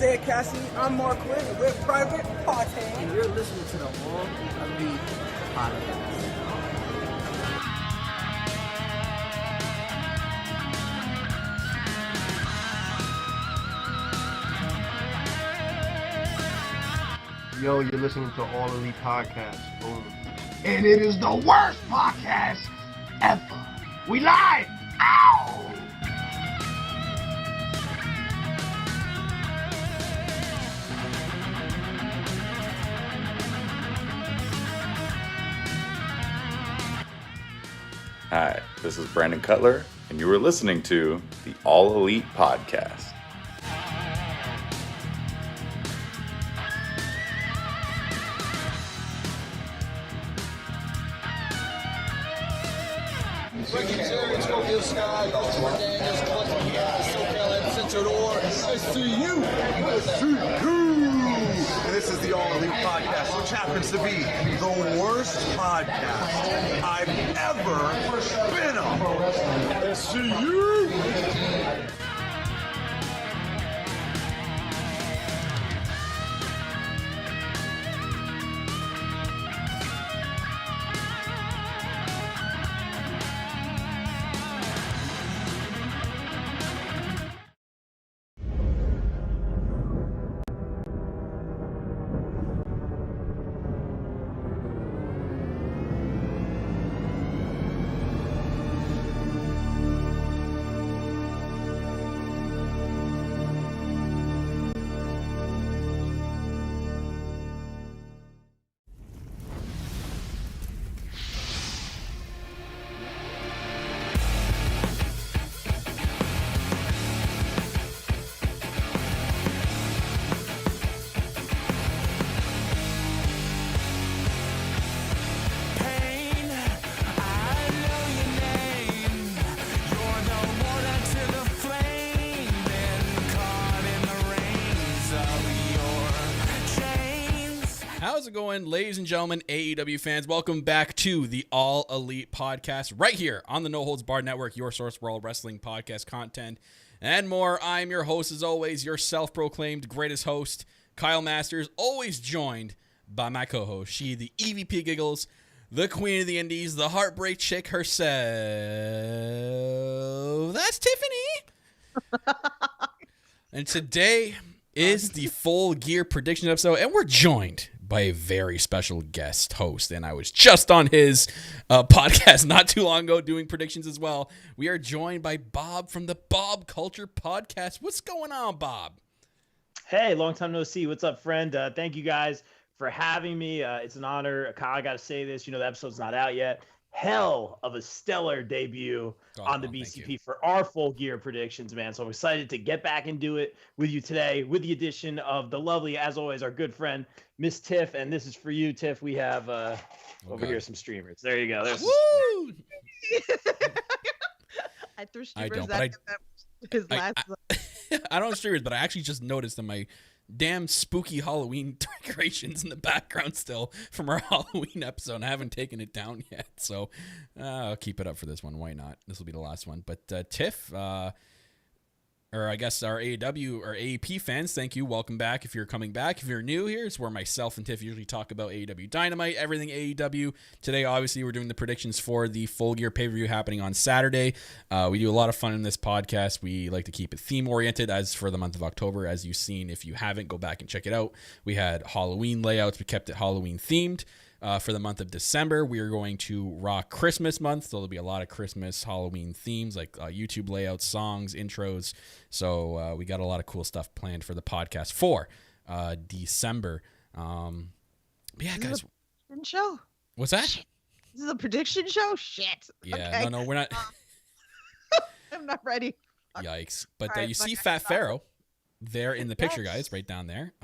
Isaiah Cassidy. I'm Mark Quinn with Private Party. And you're listening to the All Elite Podcast. Yo, you're listening to All Elite Podcast. Boom. And it is the worst podcast ever. We live! Ow! Hi, this is Brandon Cutler, and you are listening to the All Elite Podcast. And this is the All Elite Podcast, which happens to be the worst podcast I've ever been on. SCU! How's it going, ladies and gentlemen, AEW fans? Welcome back to the All Elite Podcast, right here on the No Holds Barred Network, your source for all wrestling podcast content and more. I'm your host, as always, your self-proclaimed greatest host, Kyle Masters, always joined by my co-host, she, the EVP Giggles, the Queen of the Indies, the Heartbreak Chick herself. That's Tiffany. And today is the Full Gear Predictions episode, and we're joined by a very special guest host, and I was just on his podcast not too long ago doing predictions as well. We are joined by Bob from the Bob Culture Podcast. What's going on, Bob? Hey, long time no see. What's up, friend? Thank you guys for having me. It's an honor. Kyle, I got to say this. You know, the episode's not out yet. Hell of a stellar debut on the BCP for our Full Gear predictions, man. So I'm excited to get back and do it with you today with the addition of the lovely, as always, our good friend, Miss Tiff. And this is for you, Tiff. We have over here some streamers. There you go. There's Woo! I threw streamers I don't, at his last. I don't have streamers, but I actually just noticed that my damn spooky Halloween decorations in the background still from our Halloween episode. I haven't taken it down yet, so I'll keep it up for this one. Why not? This will be the last one. But Tiff, or I guess our AEW or AEP fans, thank you. Welcome back. If you're coming back, if you're new here, it's where myself and Tiff usually talk about AEW Dynamite, everything AEW. Today, obviously, we're doing the predictions for the Full Gear pay-per-view happening on Saturday. We do a lot of fun in this podcast. We like to keep it theme-oriented as for the month of October. As you've seen, if you haven't, go back and check it out. We had Halloween layouts. We kept it Halloween-themed. For the month of December, we are going to rock Christmas month, so there'll be a lot of Christmas, Halloween themes, like YouTube layouts, songs, intros. So we got a lot of cool stuff planned for the podcast for December. Yeah, guys. Prediction show? What's that? Shit. This is a prediction show? Shit. Yeah, okay. no, we're not. I'm not ready. Yikes. But All right, you see fuck, Fat Pharaoh there in the picture, Yes. guys, right down there.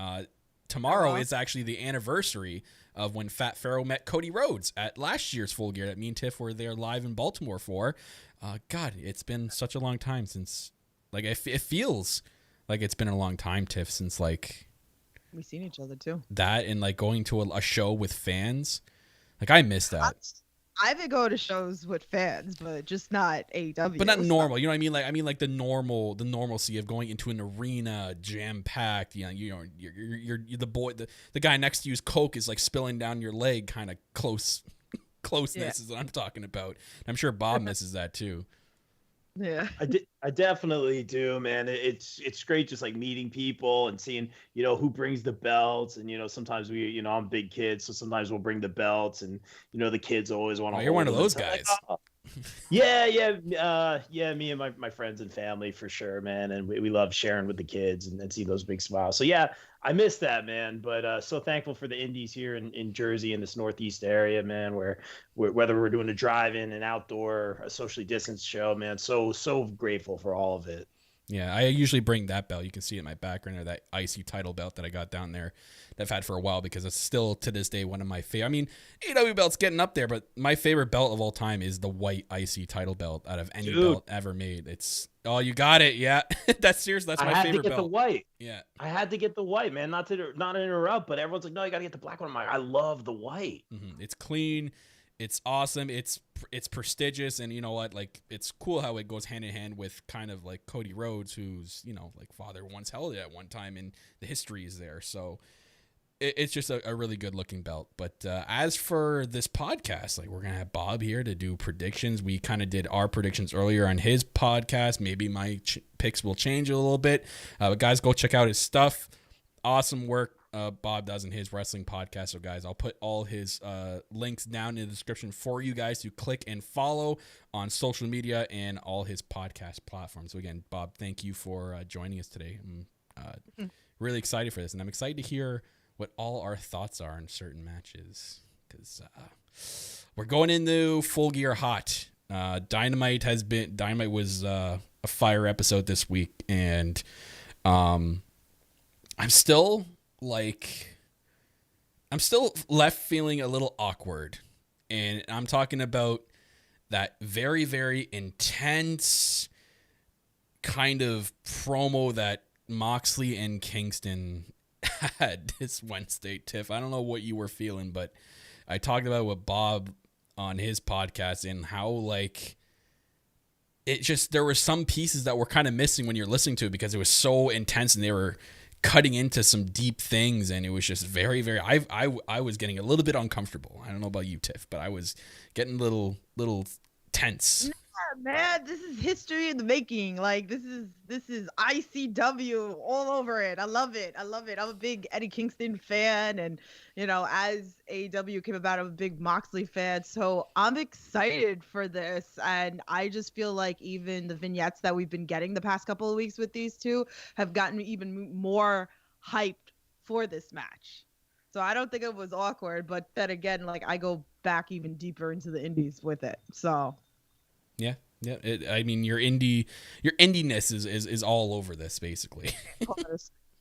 Tomorrow is actually the anniversary of when Fat Pharaoh met Cody Rhodes at last year's Full Gear that me and Tiff were there live in Baltimore for. God, it's been such a long time since, like, it feels like it's been a long time, Tiff, since, like, We've seen each other too. that and, like, going to a show with fans. Like, I miss that. I've been going to shows with fans, but just not AEW. But not normal. You know what I mean? Like, I mean, like the normalcy of going into an arena jam packed. You're the boy, the guy next to you's Coke is like spilling down your leg, kind of closeness is what I'm talking about. I'm sure Bob misses that too. Yeah. I definitely do, man. It's great just like meeting people and seeing, who brings the belts. And, sometimes I'm big kids, so sometimes we'll bring the belts and, the kids always want to. Oh, you're one of those guys. Yeah. Me and my friends and family for sure, man. And we love sharing with the kids and see those big smiles. So yeah, I miss that, man. But so thankful for the indies here in Jersey in this Northeast area, man, where whether we're doing a drive-in, an outdoor, a socially distanced show, man. So grateful for all of it. Yeah, I usually bring that belt. You can see it in my background, or that icy title belt that I got down there that I've had for a while, because it's still to this day one of my favorite. I mean, AEW belt's getting up there, but my favorite belt of all time is the white icy title belt out of any belt ever made. You got it. Yeah, that's serious. That's my favorite belt. I had to get the white. Yeah, I had to get the white, man. Not to interrupt, but everyone's like, no, you got to get the black one. I'm like, I love the white. Mm-hmm. It's clean. It's awesome. It's prestigious, and you know what? Like, it's cool how it goes hand in hand with kind of like Cody Rhodes, who's like father once held it at one time, and the history is there. So it's just a really good looking belt. But as for this podcast, like, we're gonna have Bob here to do predictions. We kind of did our predictions earlier on his podcast. Maybe my picks will change a little bit. But guys, go check out his stuff. Awesome work Bob does in his wrestling podcast. So guys, I'll put all his links down in the description for you guys to click and follow on social media and all his podcast platforms. So again, Bob, thank you for joining us today. I'm really excited for this, and I'm excited to hear what all our thoughts are on certain matches, because we're going into Full Gear hot. Dynamite was a fire episode this week, and I'm still left feeling a little awkward. And I'm talking about that very, very intense kind of promo that Moxley and Kingston had this Wednesday. Tiff, I don't know what you were feeling, but I talked about it with Bob on his podcast, and how there were some pieces that were kind of missing when you're listening to it, because it was so intense and they were cutting into some deep things, and it was just very, very. I was getting a little bit uncomfortable. I don't know about you, Tiff, but I was getting a little tense. Yeah, man, this is history in the making. Like, this is ICW all over it. I love it. I'm a big Eddie Kingston fan, and as AEW came about, I'm a big Moxley fan. So I'm excited for this, and I just feel like even the vignettes that we've been getting the past couple of weeks with these two have gotten me even more hyped for this match. So I don't think it was awkward, but then again, like, I go back even deeper into the indies with it. So yeah. I mean, your indiness is all over this, basically. Hold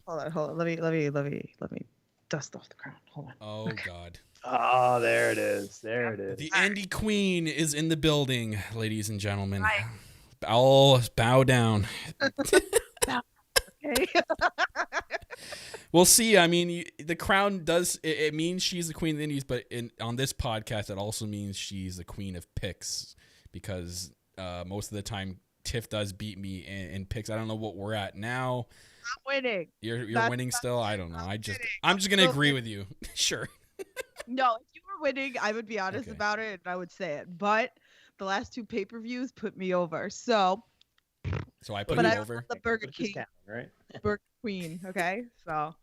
on. Let me dust off the crown. Hold on. Oh, okay. God. Oh, there it is. The Indie Queen is in the building, ladies and gentlemen. Right. All bow down. Okay. We'll see. I mean, the crown does. It means she's the queen of the indies, but on this podcast, it also means she's the queen of picks, because most of the time Tiff does beat me in picks. I don't know what we're at now. I'm winning. You're winning still? I don't know. I'm just gonna agree with you. Sure. No, if you were winning, I would be honest about it, and I would say it. But the last two pay-per-views put me over. So I put you over. The Burger King, right? Burger Queen. Okay, so.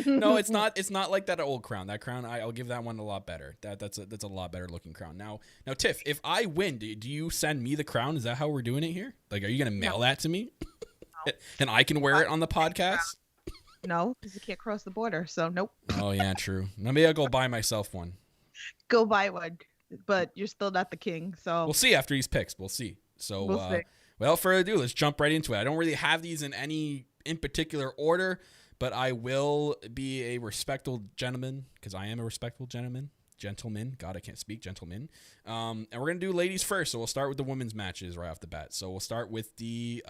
No, it's not. It's not like that old crown. That crown, I'll give that one a lot better. That's a lot better looking crown. Now, Tiff, if I win, do you send me the crown? Is that how we're doing it here? Like, are you gonna mail that to me, and I can wear it on the podcast? No, because you can't cross the border. So nope. Oh yeah, true. Maybe I'll go buy myself one. Go buy one, but you're still not the king. So we'll see after these picks. We'll see. So without further ado, let's jump right into it. I don't really have these in any particular order, but I will be a respectful gentleman, because I am a respectful gentleman. God, I can't speak. Gentleman. And we're going to do ladies first. So we'll start with the women's matches right off the bat. So we'll start with the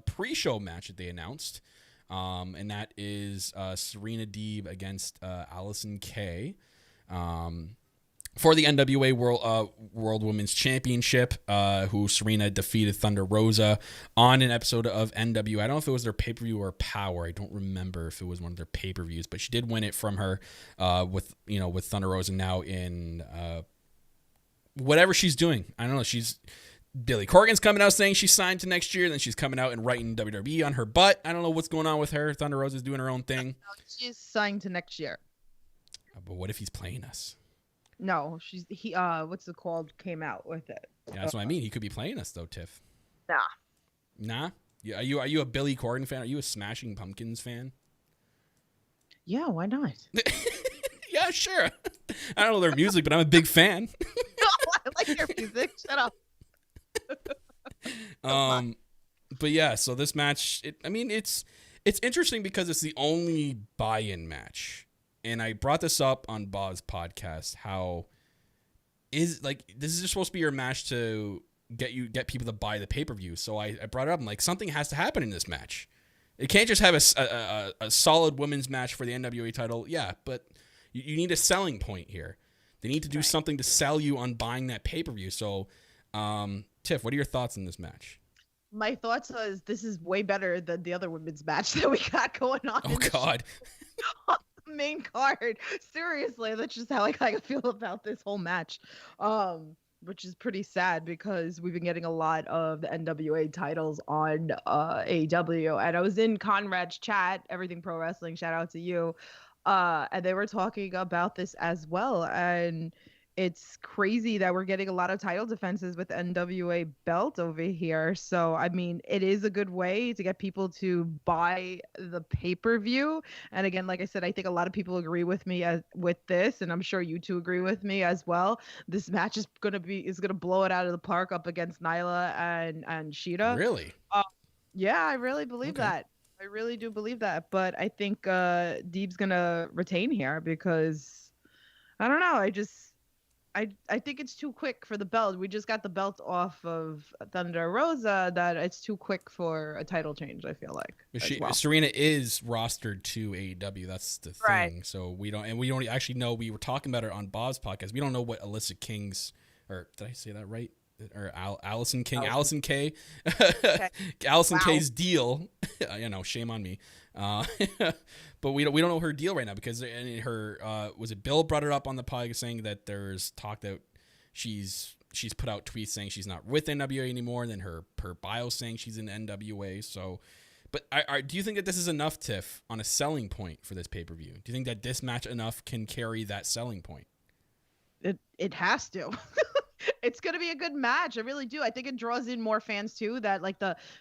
pre-show match that they announced. And that is Serena Deeb against Allison Kay. for the NWA World Women's Championship, who Serena defeated Thunder Rosa on an episode of NWA. I don't know if it was their pay-per-view or Power. I don't remember if it was one of their pay-per-views, but she did win it from her with Thunder Rosa now in whatever she's doing. I don't know. Billy Corgan's coming out saying she's signed to next year. Then she's coming out and writing WWE on her butt. I don't know what's going on with her. Thunder Rosa's doing her own thing. She's signed to next year. But what if he's playing us? No, what's it called? Came out with it. Yeah, that's what I mean. He could be playing us though, Tiff. Nah. Yeah, are you a Billy Corgan fan? Are you a Smashing Pumpkins fan? Yeah, why not? Yeah, sure. I don't know their music, but I'm a big fan. No, I like your music. Shut up. But yeah, so this match, it's interesting because it's the only buy-in match. And I brought this up on Bob's podcast. This is just supposed to be your match to get people to buy the pay-per-view. So I brought it up. I'm like, something has to happen in this match. It can't just have a solid women's match for the NWA title. Yeah, but you need a selling point here. They need to do something to sell you on buying that pay-per-view. So, Tiff, what are your thoughts on this match? My thoughts was this is way better than the other women's match that we got going on. Oh, God. On the main card. Seriously, that's just how I kind of feel about this whole match. Which is pretty sad because we've been getting a lot of the NWA titles on AEW. And I was in Conrad's chat, Everything Pro Wrestling, shout out to you. And they were talking about this as well. And it's crazy that we're getting a lot of title defenses with NWA belt over here. So, I mean, it is a good way to get people to buy the pay-per-view. And again, like I said, I think a lot of people agree with me with this, and I'm sure you two agree with me as well. This match is gonna blow it out of the park up against Nyla and Shida. Really? Yeah, I really believe that. I really do believe that. But I think Deeb's gonna retain here because I don't know. I think it's too quick for the belt. We just got the belt off of Thunder Rosa. That it's too quick for a title change, I feel like. Serena is rostered to AEW. That's the thing. Right. So we don't actually know. We were talking about it on Bob's podcast. We don't know what Alyssa King's, or did I say that right? Or Allison King, Allison K. Okay. Allison K's deal. Shame on me. But we don't know her deal right now because was it Bill brought it up on the podcast saying that there's talk that she's put out tweets saying she's not with NWA anymore, and then her bio saying she's in NWA. So, but do you think that this is enough, Tiff, on a selling point for this pay-per-view? Do you think that this match enough can carry that selling point? It has to. It's going to be a good match. I really do. I think it draws in more fans too, that like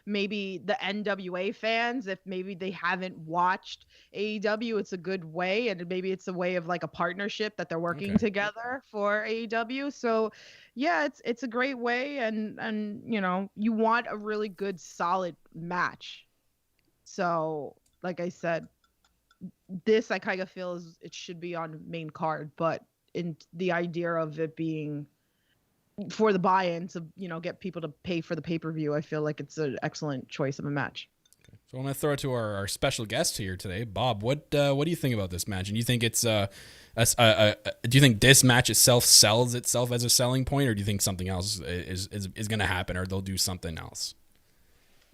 maybe the NWA fans, if maybe they haven't watched AEW, it's a good way. And maybe it's a way of like a partnership that they're working together for AEW. So yeah, it's a great way. And you want a really good, solid match. So like I said, this I kind of feel it should be on main card, but in the idea of it being for the buy-in to get people to pay for the pay-per-view, I feel like it's an excellent choice of a match. Okay. So I'm going to throw it to our special guest here today, Bob. What do you think about this match? And do you think it's do you think this match itself sells itself as a selling point, or do you think something else is going to happen, or they'll do something else?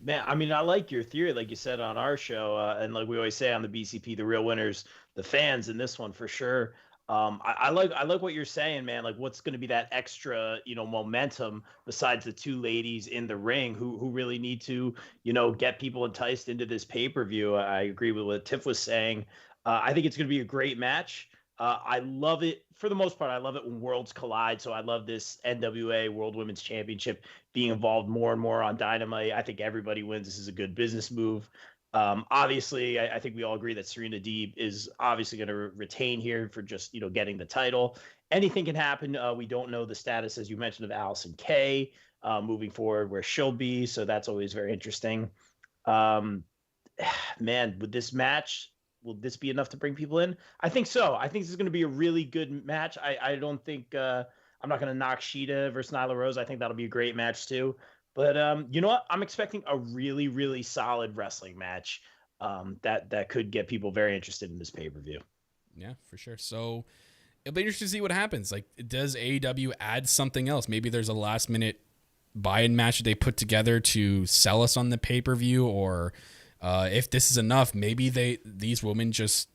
Man, I mean, I like your theory, like you said on our show, and like we always say on the BCP, the real winners, the fans in this one for sure. I like what you're saying, man. Like, what's going to be that extra, momentum besides the two ladies in the ring who really need to, get people enticed into this pay-per-view. I agree with what Tiff was saying. I think it's going to be a great match. I love it for the most part. I love it when worlds collide. So I love this NWA World Women's Championship being involved more and more on Dynamite. I think everybody wins. This is a good business move. Obviously, I think we all agree that Serena Deeb is obviously going to retain here for just, getting the title. Anything can happen. We don't know the status, as you mentioned, of Allison Kay moving forward, where she'll be. So that's always very interesting. Man, with this match, will this be enough to bring people in? I think so. I think this is going to be a really good match. I don't think I'm not going to knock Shida versus Nyla Rose. I think that'll be a great match too. But you know what? I'm expecting a really, really solid wrestling match that could get people very interested in this pay-per-view. Yeah, for sure. So it'll be interesting to see what happens. Like, does AEW add something else? Maybe there's a last minute buy-in match that they put together to sell us on the pay-per-view, or if this is enough, maybe these women just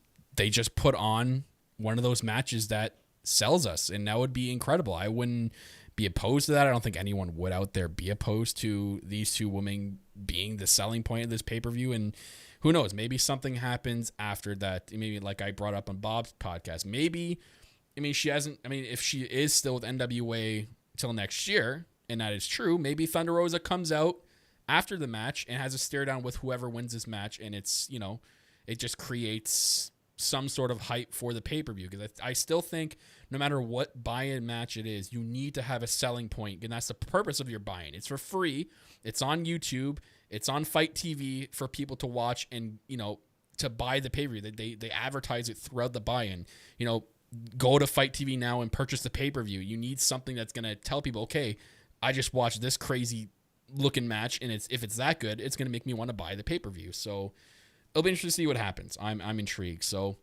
put on one of those matches that sells us, and that would be incredible. I wouldn't be opposed to that. I don't think anyone would out there be opposed to these two women being the selling point of this pay-per-view. And who knows, maybe something happens after that. Maybe like I brought up on Bob's podcast, maybe, if she is still with NWA till next year, and that is true, maybe Thunder Rosa comes out after the match and has a stare down with whoever wins this match, and it's, it just creates some sort of hype for the pay-per-view. Because I still think no matter what buy-in match it is, you need to have a selling point, and that's the purpose of your buy-in. It's for free. It's on YouTube. It's on Fight TV for people to watch and, to buy the pay-per-view. They advertise it throughout the buy-in. Go to Fight TV now and purchase the pay-per-view. You need something that's going to tell people, okay, I just watched this crazy looking match, and if it's that good, it's going to make me want to buy the pay-per-view. So it'll be interesting to see what happens. I'm intrigued. So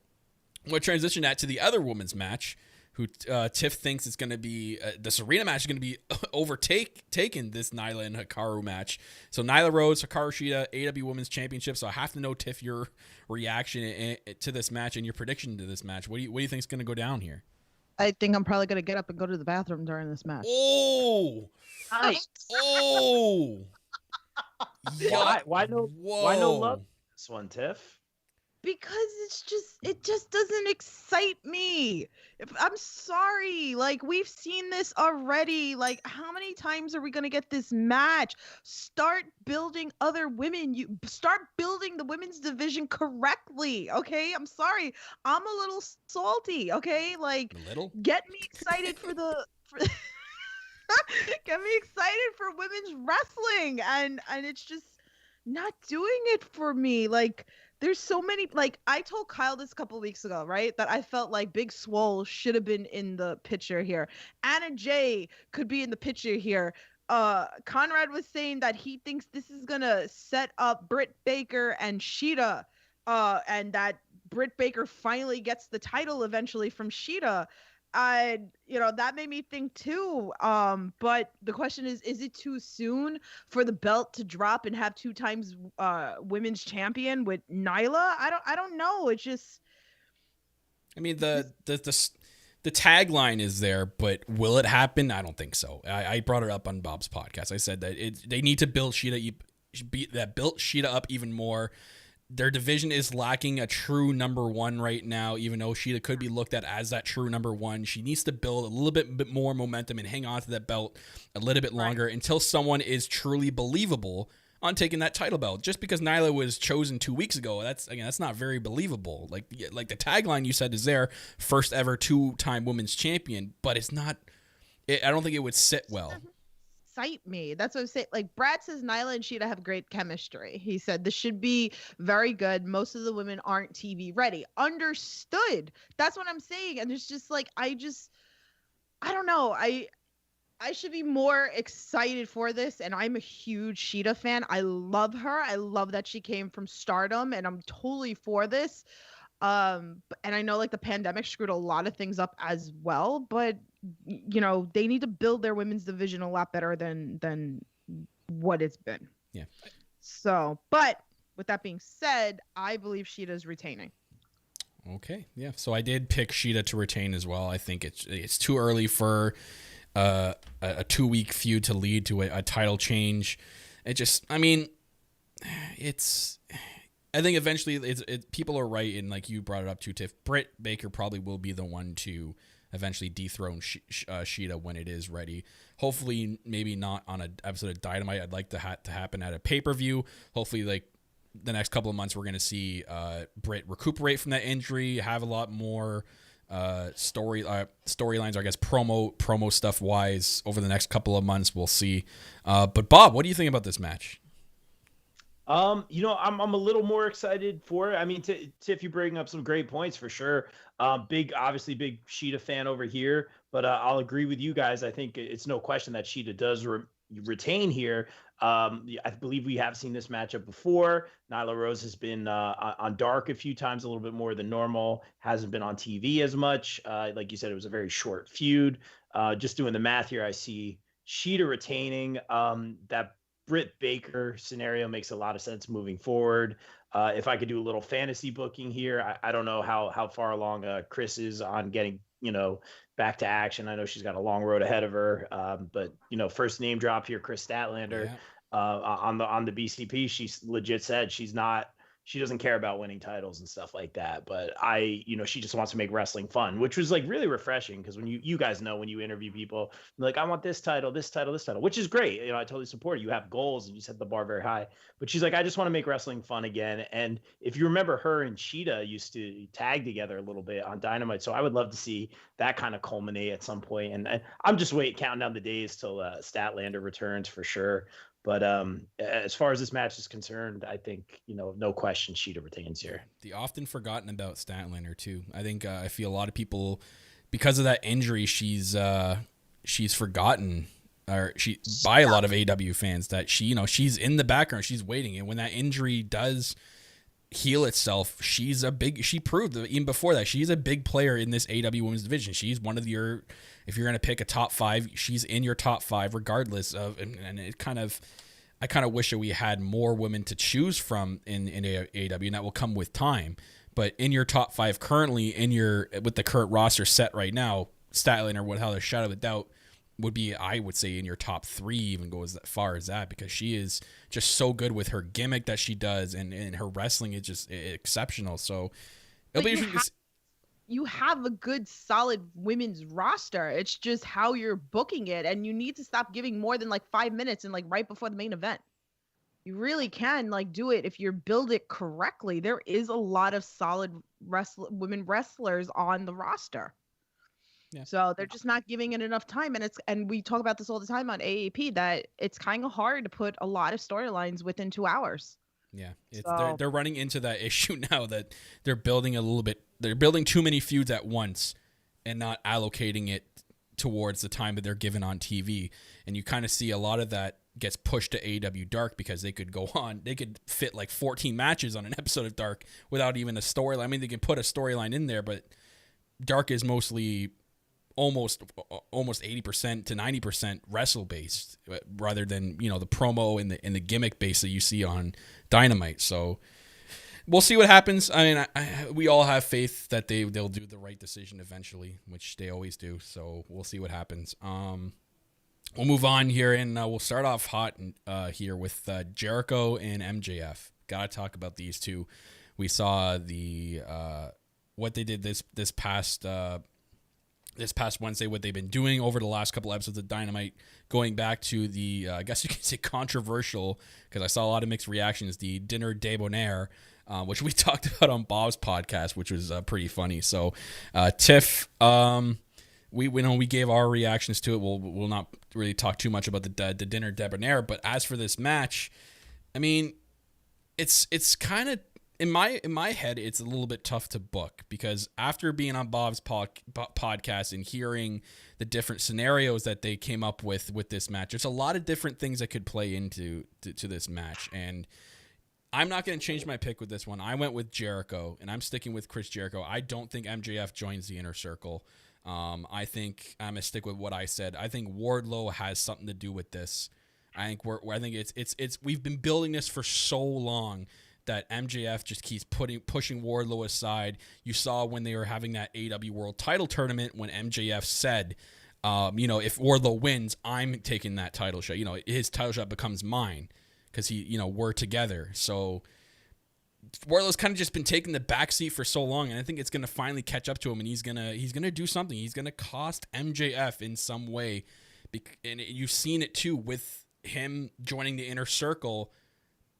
we'll transition that to the other women's match, who Tiff thinks it's going to be the Serena match is going to be taken this Nyla and Hikaru match. So Nyla Rose, Hikaru Shida, AEW Women's Championship. So I have to know, Tiff, your reaction to this match and your prediction to this match. What do you think is going to go down here? I think I'm probably gonna get up and go to the bathroom during this match. Oh, Nice. oh. Why no love in this one, Tiff? Because it just doesn't excite me. I'm sorry. Like, we've seen this already. Like, how many times are we going to get this match? Start building other women. You start building the women's division correctly. Okay. I'm sorry. I'm a little salty. Okay. Like, get me excited get me excited for women's wrestling. And it's just not doing it for me. Like, there's so many, like, I told Kyle this a couple of weeks ago, right? That I felt like Big Swole should have been in the picture here. Anna Jay could be in the picture here. Conrad was saying that he thinks this is going to set up Britt Baker and Shida, and that Britt Baker finally gets the title eventually from Shida. That made me think too. But the question is it too soon for the belt to drop and have 2 times women's champion with Nyla? I don't know. It's just, the tagline is there, but will it happen? I don't think so. I brought it up on Bob's podcast. I said that they need to build Shida up even more. Their division is lacking a true number one right now, even though Shida could be looked at as that true number one. She needs to build a little bit more momentum and hang on to that belt a little bit longer until someone is truly believable on taking that title belt. Just because Nyla was chosen 2 weeks ago, that's not very believable. Like the tagline you said is there, first ever 2-time women's champion, but it's not. I don't think it would sit well. Excite me. That's what I'm saying. Like, Brad says Nyla and Shida have great chemistry. He said this should be very good. Most of the women aren't TV ready. Understood. That's what I'm saying. And it's just like, I don't know. I should be more excited for this, and I'm a huge Shida fan. I love her. I love that she came from Stardom, and I'm totally for this. And I know, like, the pandemic screwed a lot of things up as well, but they need to build their women's division a lot better than what it's been. Yeah. So, but with that being said, I believe Shida's retaining. Okay. Yeah. So I did pick Shida to retain as well. I think it's too early for a 2-week feud to lead to a title change. I think eventually people are right, and like you brought it up too, Tiff. Britt Baker probably will be the one to eventually dethrone Shida when it is ready. Hopefully, maybe not on an episode of Dynamite. I'd like to happen at a pay-per-view. Hopefully, like the next couple of months, we're going to see Britt recuperate from that injury, have a lot more storylines, I guess, promo stuff wise over the next couple of months. We'll see. But Bob, what do you think about this match? I'm a little more excited for it. I mean, Tiff, you bring up some great points for sure. Obviously big Shida fan over here, But I'll agree with you guys. I think it's no question that Sheeta does retain here. I believe we have seen this matchup before. Nyla Rose has been on Dark a few times, a little bit more than normal. Hasn't been on TV as much. Like you said, it was a very short feud. Just doing the math here, I see Sheeta retaining. That Britt Baker scenario makes a lot of sense moving forward. If I could do a little fantasy booking here, I don't know how far along Chris is on getting, back to action. I know she's got a long road ahead of her. But first name drop here, Chris Statlander. Yeah. On the BCP, she's legit said she doesn't care about winning titles and stuff like that. But she just wants to make wrestling fun, which was like really refreshing, because when you guys know, when you interview people, like, I want this title, which is great. I totally support it. You have goals and you set the bar very high. But she's like, I just want to make wrestling fun again. And if you remember, her and Cheetah used to tag together a little bit on Dynamite. So I would love to see that kind of culminate at some point. And I'm just counting down the days till Statlander returns for sure. But as far as this match is concerned, I think, no question, Sheeta retains here. The often forgotten about Statlander too. I think I feel a lot of people, because of that injury, she's forgotten, or by a lot of AEW fans, that she's in the background, she's waiting, and when that injury does heal itself, she proved that even before that she's a big player in this AEW women's division. She's one of if you're going to pick a top 5, she's in your top 5 regardless of, and I kind of wish that we had more women to choose from in AEW, and that will come with time. But in your top 5 currently, with the current roster set right now, Statlander, without a shadow of a doubt, would be, I would say, in your top 3, even goes as far as that, because she is just so good with her gimmick that she does, and her wrestling is just exceptional. So it'll be interesting. You have a good, solid women's roster. It's just how you're booking it, and you need to stop giving more than 5 minutes and right before the main event. You really can do it if you build it correctly. There is a lot of solid women wrestlers on the roster. Yeah. So they're just not giving it enough time, and we talk about this all the time on AAP, that it's kind of hard to put a lot of storylines within 2 hours. Yeah, they're running into that issue now, that they're building they're building too many feuds at once and not allocating it towards the time that they're given on TV. And you kind of see a lot of that gets pushed to AEW Dark, because they could fit 14 matches on an episode of Dark without even a storyline. I mean, they can put a storyline in there, but Dark is mostly almost 80% to 90% wrestle based, rather than the promo and the gimmick base that you see on Dynamite. So we'll see what happens. I mean, we all have faith that they'll do the right decision eventually, which they always do. So we'll see what happens. We'll move on here, and we'll start off hot here with Jericho and MJF. Gotta talk about these two. We saw the what they did this past Wednesday, what they've been doing over the last couple episodes of Dynamite, going back to the, I guess you could say controversial, because I saw a lot of mixed reactions, the Dinner Debonair, which we talked about on Bob's podcast, which was pretty funny. So, Tiff, we gave our reactions to it. We'll not really talk too much about the Dinner Debonair, but as for this match, I mean, it's kind of, in my head, it's a little bit tough to book, because after being on Bob's podcast and hearing the different scenarios that they came up with this match, there's a lot of different things that could play into this match. And I'm not going to change my pick with this one. I went with Jericho, and I'm sticking with Chris Jericho. I don't think MJF joins the Inner Circle. I think I'm going to stick with what I said. I think Wardlow has something to do with this. I think we've been building this for so long that MJF just keeps pushing Wardlow aside. You saw when they were having that AEW World Title Tournament, when MJF said, if Wardlow wins, I'm taking that title shot. His title shot becomes mine, because we're together. So Wardlow's kind of just been taking the backseat for so long, and I think it's going to finally catch up to him, and he's gonna do something. He's gonna cost MJF in some way, and you've seen it too with him joining the Inner Circle.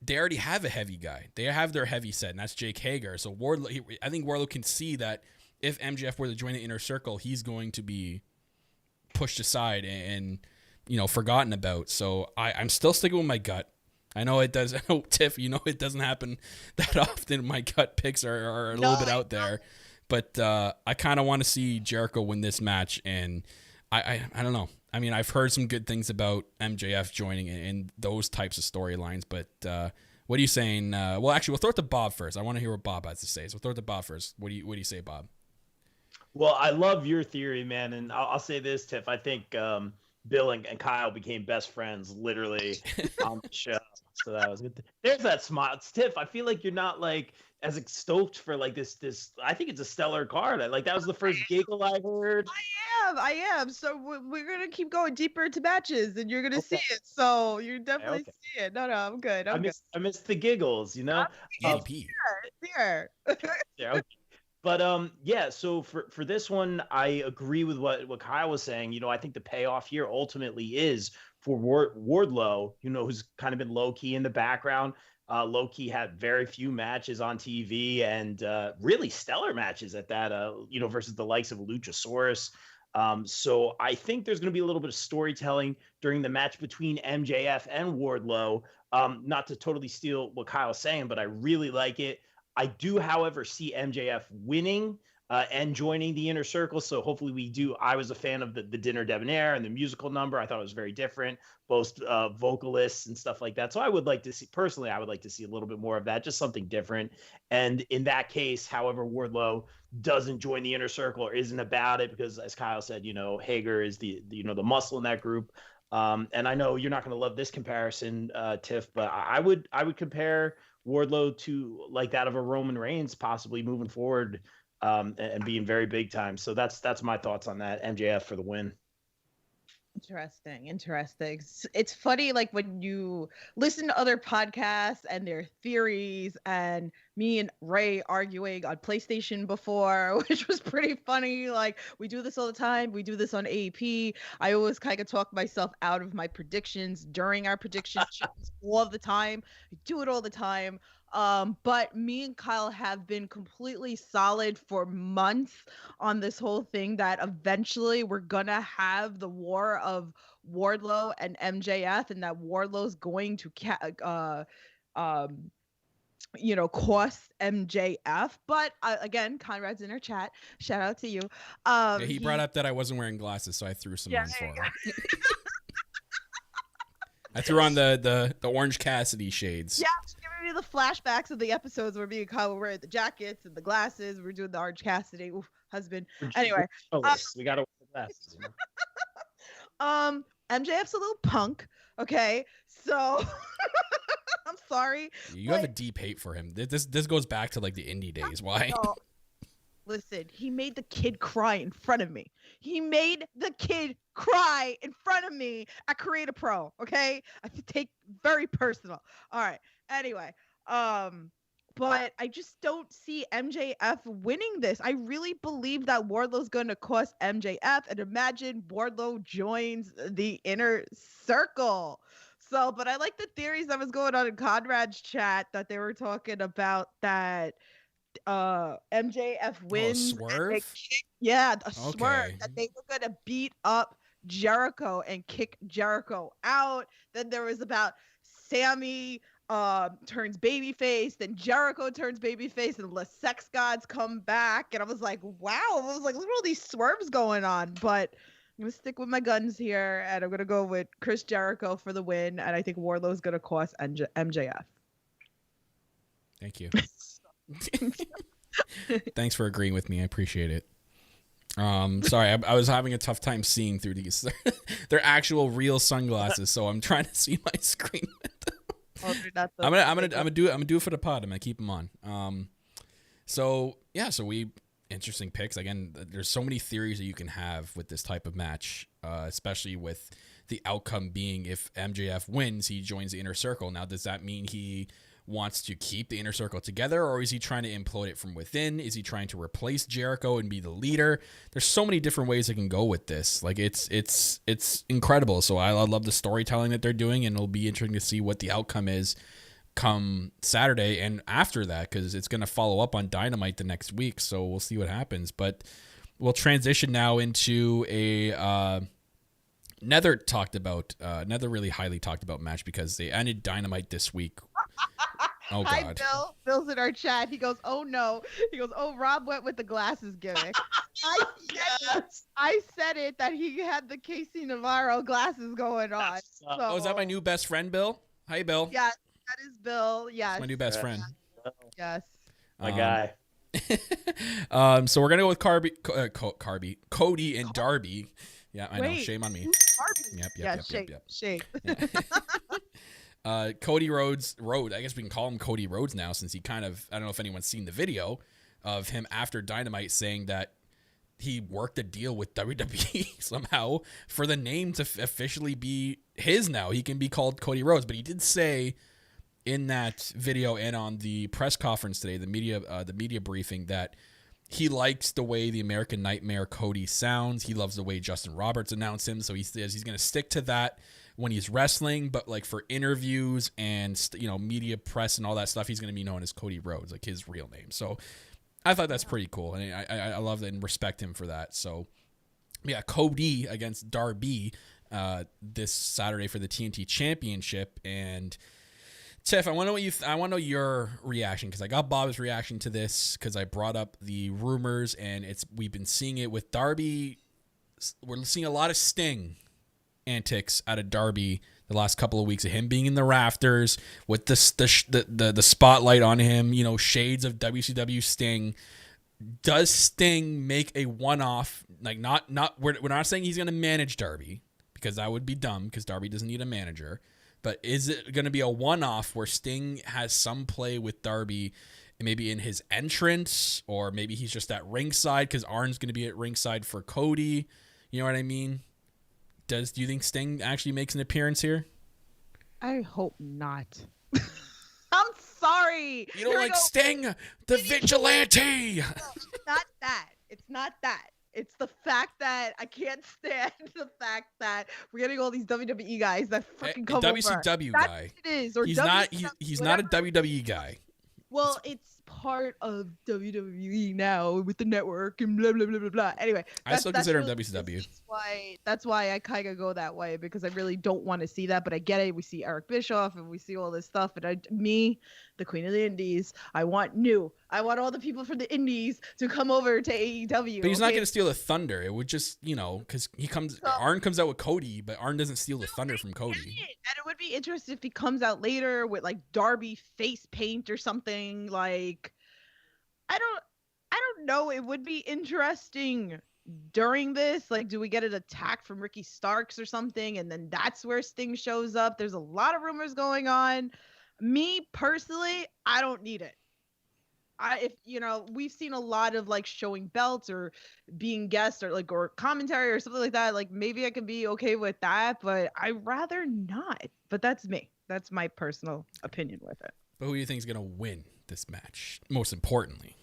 They already have a heavy guy. They have their heavy set, and that's Jake Hager. So I think Wardlow can see that if MJF were to join the Inner Circle, he's going to be pushed aside and forgotten about. So I'm still sticking with my gut. I know it does. I know, Tiff, it doesn't happen that often. My gut picks are a little bit out there. but I kind of want to see Jericho win this match, and I don't know. I mean, I've heard some good things about MJF joining in those types of storylines, but what are you saying? Well, actually, we'll throw it to Bob first. I want to hear what Bob has to say. So we'll throw it to Bob first. What do you say, Bob? Well, I love your theory, man, and I'll say this, Tiff. I think Bill and Kyle became best friends literally on the show. So that was good. There's that smile. Tiff, I feel like you're not like as stoked for like this. I think it's a stellar card. Like that was the first giggle I heard. I am. So we're gonna keep going deeper into matches, and you're gonna see it. So you're definitely see it. No, I'm good. I missed the giggles, you know. Here. Yeah. Okay. But yeah, so for this one, I agree with what Kyle was saying. You know, I think the payoff here ultimately is for Wardlow, you know, who's kind of been low key in the background. Low key had very few matches on TV and really stellar matches at that. You know, versus the likes of Luchasaurus. So I think there's going to be a little bit of storytelling during the match between MJF and Wardlow. Not to totally steal what Kyle's saying, but I really like it. I do, however, see MJF winning and joining the Inner Circle. So hopefully we do. I was a fan of the Dinner Debonair and the musical number. I thought it was very different, both vocalists and stuff like that. So I would like to see, personally, I would like to see a little bit more of that, just something different. And in that case, however, Wardlow doesn't join the Inner Circle or isn't about it, because as Kyle said, you know, Hager is the muscle in that group. And I know you're not going to love this comparison, Tiff, but I would compare Wardlow to like that of a Roman Reigns, possibly moving forward and being very big time. So that's my thoughts on that. MJF for the win. Interesting. It's funny, like when you listen to other podcasts and their theories, and me and Ray arguing on PlayStation before, which was pretty funny. Like we do this all the time. We do this on AEP. I always kind of talk myself out of my predictions during our prediction shows all the time. I do it all the time. But me and Kyle have been completely solid for months on this whole thing that eventually we're gonna have the war of Wardlow and MJF, and that Wardlow's going to cost MJF. But again, Conrad's in our chat. Shout out to you. Yeah, he brought up that I wasn't wearing glasses, so I threw some on for him. I threw on the Orange Cassidy shades. Yeah, giving me the flashbacks of the episodes where me and Kyle were wearing the jackets and the glasses. We're doing the Orange Cassidy. Oof, husband. Anyway, we gotta wear the glasses. You know? MJF's a little punk. Okay, so I'm sorry. You have a deep hate for him. This goes back to like the indie days. Why? No. Listen, he made the kid cry in front of me. He made the kid cry in front of me at Create a Pro. Okay, I take very personal. All right. Anyway, but I just don't see MJF winning this. I really believe that Wardlow's going to cost MJF, and imagine Wardlow joins the Inner Circle. So, but I like the theories that was going on in Conrad's chat that they were talking about that MJF wins. Swerve? Swerve. That they were gonna beat up Jericho and kick Jericho out. Then there was about Sammy turns babyface, then Jericho turns babyface, and the sex gods come back. And I was like, wow. I was like, look at all these swerves going on. But I'm gonna stick with my guns here, and I'm gonna go with Chris Jericho for the win. And I think Wardlow's gonna cost MJF. Thank you. Thanks for agreeing with me. I appreciate it. Sorry, I was having a tough time seeing through these. They're actual real sunglasses, so I'm trying to see my screen. I'm gonna do it for the pod. I'm gonna keep them on. So we interesting picks. Again, there's so many theories that you can have with this type of match, especially with the outcome being if MJF wins, he joins the Inner Circle. Now, does that mean he wants to keep the Inner Circle together, or is he trying to implode it from within? Is he trying to replace Jericho and be the leader? There's so many different ways it can go with this. Like it's incredible. So I love the storytelling that they're doing, and it'll be interesting to see what the outcome is come Saturday and after that, because it's going to follow up on Dynamite the next week. So we'll see what happens. But we'll transition now into another really highly talked about match, because they ended Dynamite this week Oh, Hi, God. Bill. Bill's in our chat. He goes, oh, no. He goes, oh, Rob went with the glasses gimmick. I said it that he had the Casey Navarro glasses going on. Oh, is that my new best friend, Bill? Hi, Bill. Yes, that is Bill. Yes. That's my new best friend. Yes. My guy. So we're gonna go with Cody and Darby. Yeah, I know. Shame on me. Yep. Shame. Cody Rhodes. I guess we can call him Cody Rhodes now, since he kind of. I don't know if anyone's seen the video of him after Dynamite saying that he worked a deal with WWE somehow for the name to officially be his now. He can be called Cody Rhodes, but he did say in that video and on the press conference today, the media briefing, that he likes the way the American Nightmare Cody sounds. He loves the way Justin Roberts announced him, so he says he's going to stick to that when he's wrestling, but like for interviews and media press and all that stuff, he's going to be known as Cody Rhodes, like his real name. So I thought that's pretty cool, and I love that and respect him for that. So yeah, Cody against Darby this Saturday for the TNT Championship. And Tiff, I want to know your reaction, because I got Bob's reaction to this because I brought up the rumors, and we've been seeing it with Darby. We're seeing a lot of Sting antics out of Darby the last couple of weeks, of him being in the rafters with the spotlight on him, shades of WCW Sting. Does Sting make a one-off? Like, we're not saying he's going to manage Darby, because that would be dumb, because Darby doesn't need a manager. But is it going to be a one-off where Sting has some play with Darby, maybe in his entrance, or maybe he's just at ringside because Arn's going to be at ringside for Cody? You know what I mean? Do you think Sting actually makes an appearance here? I hope not. I'm sorry. You don't like Sting, the vigilante. No, it's not that. It's not that. It's the fact that I can't stand the fact that we're getting all these WWE guys that freaking come WCW over. guy. That's what it is. Or he's WCW, not a WWE guy. Well, it's part of WWE now with the network and blah blah blah blah blah. Anyway, I still consider him WCW. That's why I kind of go that way, because I really don't want to see that. But I get it. We see Eric Bischoff and we see all this stuff. And the Queen of the Indies, I want all the people from the Indies to come over to AEW. But he's not going to steal the thunder. It would just, because Arn comes out with Cody, but Arn doesn't steal the thunder from Cody. And it would be interesting if he comes out later with like Darby face paint or something. Like, I don't know. It would be interesting during this. Like, do we get an attack from Ricky Starks or something? And then that's where Sting shows up. There's a lot of rumors going on. Me personally, I don't need it. We've seen a lot of like showing belts or being guests or commentary or something like that. Like, maybe I could be okay with that, but I'd rather not. But that's me. That's my personal opinion with it. But who do you think is going to win this match, most importantly?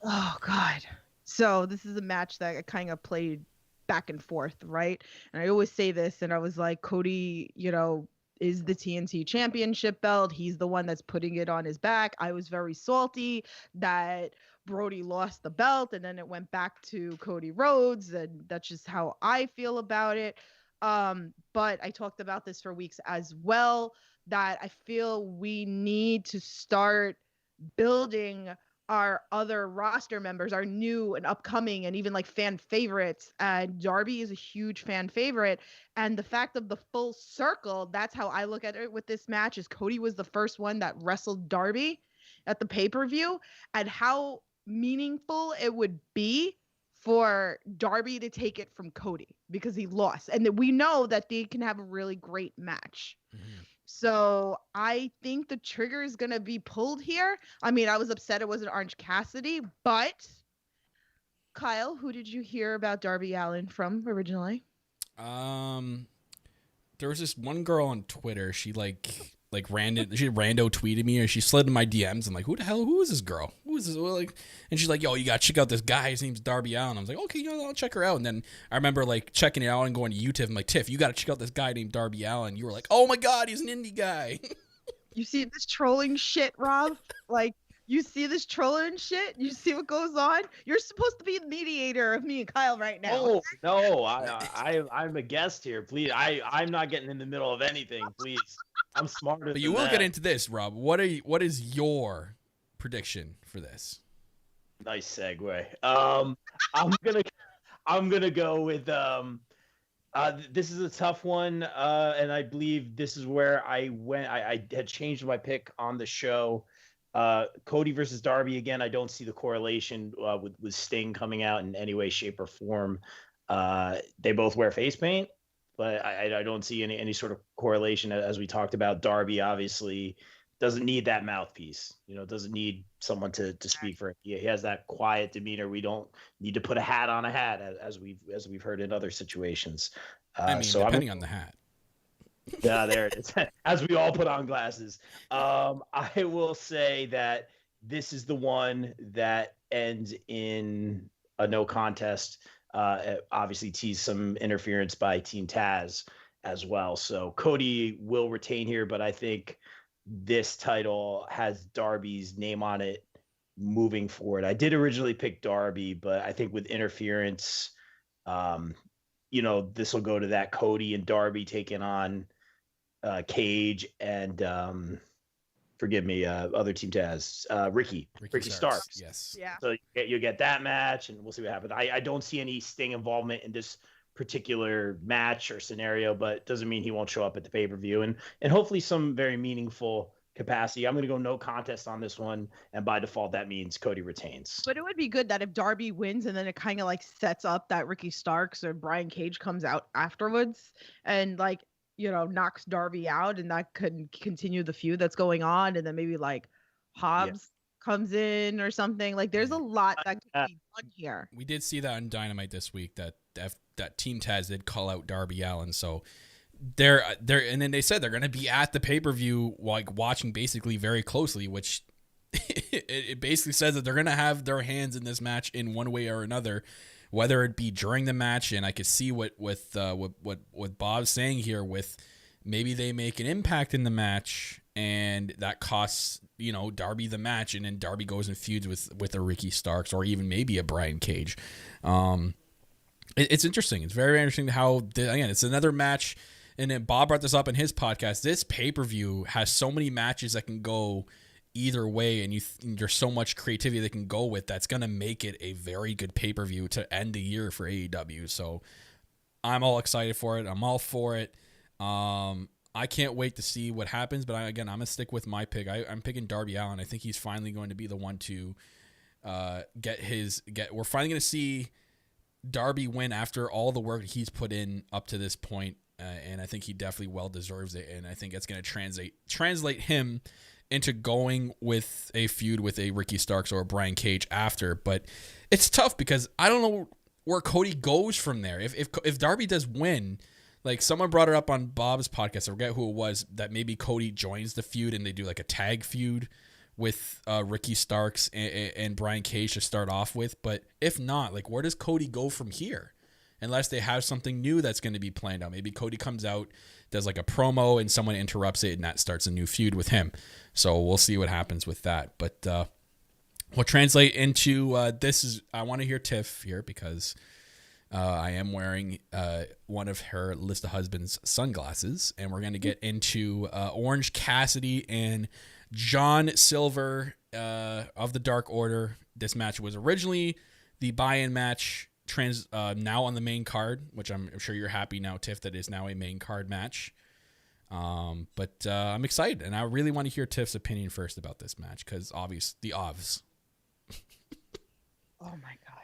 Oh, God. So this is a match that I kind of played back and forth, right? And I always say this, and I was like, Cody, is the TNT championship belt. He's the one that's putting it on his back. I was very salty that Brody lost the belt and then it went back to Cody Rhodes, and that's just how I feel about it. But I talked about this for weeks as well, that I feel we need to start building our other roster members, our new and upcoming and even like fan favorites. And Darby is a huge fan favorite. And the fact of the full circle, that's how I look at it with this match, is Cody was the first one that wrestled Darby at the pay-per-view, and how meaningful it would be for Darby to take it from Cody because he lost. And that we know that they can have a really great match. Mm-hmm. So I think the trigger is going to be pulled here. I mean, I was upset it wasn't Orange Cassidy, but Kyle, who did you hear about Darby Allin from originally? There was this one girl on Twitter. She rando tweeted me, or she slid in my DMs. I'm like, who is this girl? Who is this? And she's like, yo, you got to check out this guy. His name's Darby Allin. I was like, okay, I'll check her out. And then I remember like checking it out and going to YouTube. I'm like, Tiff, you got to check out this guy named Darby Allin. You were like, oh my God, he's an indie guy. You see this trolling shit, Rob? Like, you see this trolling shit? You see what goes on? You're supposed to be the mediator of me and Kyle right now. Oh, no, I'm a guest here. Please, I'm not getting in the middle of anything, please. I'm smarter. But you will get into this, Rob. What is your prediction for this? Nice segue. I'm gonna go with this is a tough one, and I believe this is where I went. I had changed my pick on the show. Cody versus Darby again. I don't see the correlation with Sting coming out in any way, shape, or form. They both wear face paint, but I don't see any sort of correlation. As we talked about, Darby obviously doesn't need that mouthpiece. Doesn't need someone to speak for him. He has that quiet demeanor. We don't need to put a hat on a hat, as we've heard in other situations. Depending on the hat. Yeah, there it is. As we all put on glasses. I will say that this is the one that ends in a no contest. Obviously tease some interference by Team Taz as well. So Cody will retain here, but I think this title has Darby's name on it moving forward. I did originally pick Darby, but I think with interference, this will go to that Cody and Darby taking on Cage and forgive me, other Team Taz, Ricky Starks. Yes. Yeah. So you get that match, and we'll see what happens. I don't see any Sting involvement in this particular match or scenario, but doesn't mean he won't show up at the pay-per-view, and hopefully some very meaningful capacity. I'm going to go no contest on this one, and by default that means Cody retains. But it would be good that if Darby wins and then it kind of like sets up that Ricky Starks or Brian Cage comes out afterwards and like, knocks Darby out, and that could continue the feud that's going on, and then maybe like Hobbs comes in or something. Like there's a lot that could be done here. We did see that on Dynamite this week that Team Taz did call out Darby Allin, so they're and then they said they're going to be at the pay-per-view like watching basically very closely, which it basically says that they're going to have their hands in this match in one way or another, whether it be during the match. And I could see what Bob's saying here with maybe they make an impact in the match and that costs Darby the match, and then Darby goes and feuds with a Ricky Starks or even maybe a Brian Cage. It's interesting. It's very, very interesting how again it's another match. And then Bob brought this up in his podcast. This pay-per-view has so many matches that can go either way, and there's so much creativity that can go with that's going to make it a very good pay-per-view to end the year for AEW. So I'm all excited for it. I'm all for it. I can't wait to see what happens, but I'm going to stick with my pick. I'm picking Darby Allin. I think he's finally going to be the one to we're finally going to see Darby win after all the work he's put in up to this point. And I think he definitely well deserves it. And I think it's going to translate him into going with a feud with a Ricky Starks or a Brian Cage after. But it's tough because I don't know where Cody goes from there. If Darby does win, like someone brought it up on Bob's podcast, I forget who it was, that maybe Cody joins the feud and they do like a tag feud with Ricky Starks and Brian Cage to start off with. But if not, like where does Cody go from here? Unless they have something new that's going to be planned out. Maybe Cody comes out, does like a promo, and someone interrupts it, and that starts a new feud with him. So we'll see what happens with that. But we'll translate into this is I want to hear Tiff here because I am wearing one of her list of husbands' sunglasses, and we're going to get into Orange Cassidy and John Silver of the Dark Order. This match was originally the buy-in match. Now on the main card, which I'm sure you're happy now, Tiff, that is now a main card match. But I'm excited, and I really want to hear Tiff's opinion first about this match because the OVs. Oh my god!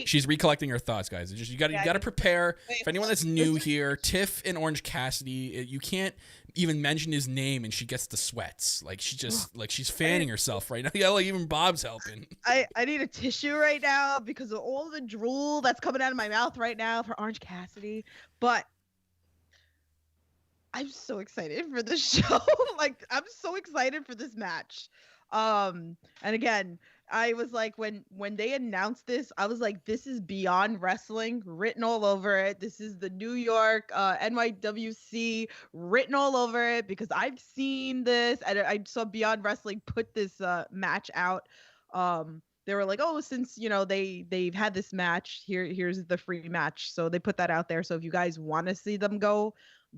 She's recollecting her thoughts, guys. You got to prepare. For anyone that's new here, Tiff and Orange Cassidy, you can't even mention his name, and she gets the sweats. Like she just she's fanning herself right now. Yeah, like even Bob's helping. I need a tissue right now because of all the drool that's coming out of my mouth right now for Orange Cassidy. But I'm so excited for this show. Like I'm so excited for this match. And again, I was like, when they announced this, I was like, this is Beyond Wrestling written all over it. This is the New York NYWC written all over it because I've seen this and I saw Beyond Wrestling put this match out. They were like, oh, since they've had this match, here's the free match. So they put that out there. So if you guys want to see them go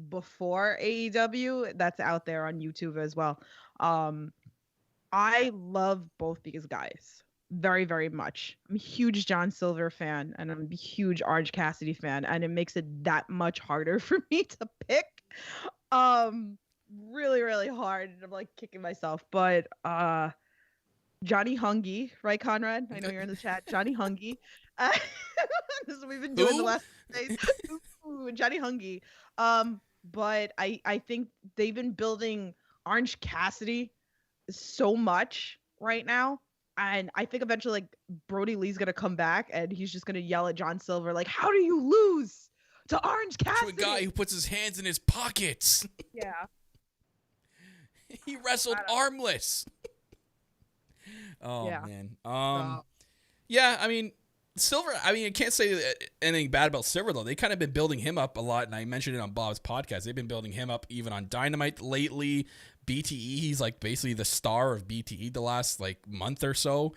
before AEW that's out there on YouTube as well. I love both these guys very, very much. I'm a huge John Silver fan and I'm a huge Orange Cassidy fan, and it makes it that much harder for me to pick. Really, really hard. And I'm like kicking myself. But Johnny Hungy, right, Conrad? I know you're in the chat. Johnny Hungy. This is what we've been doing the last days. Ooh, Johnny Hungy. But I think they've been building Orange Cassidy so much right now. And I think eventually like Brody Lee's gonna come back and he's just gonna yell at John Silver, like, how do you lose to Orange Cassidy? To a guy who puts his hands in his pockets. Yeah. He wrestled armless. Oh Yeah. man. Yeah, I mean, Silver, I can't say anything bad about Silver, though. They kind of been building him up a lot, and I mentioned it on Bob's podcast. They've been building him up even on Dynamite lately. BTE, he's like basically the star of BTE the last like month or so.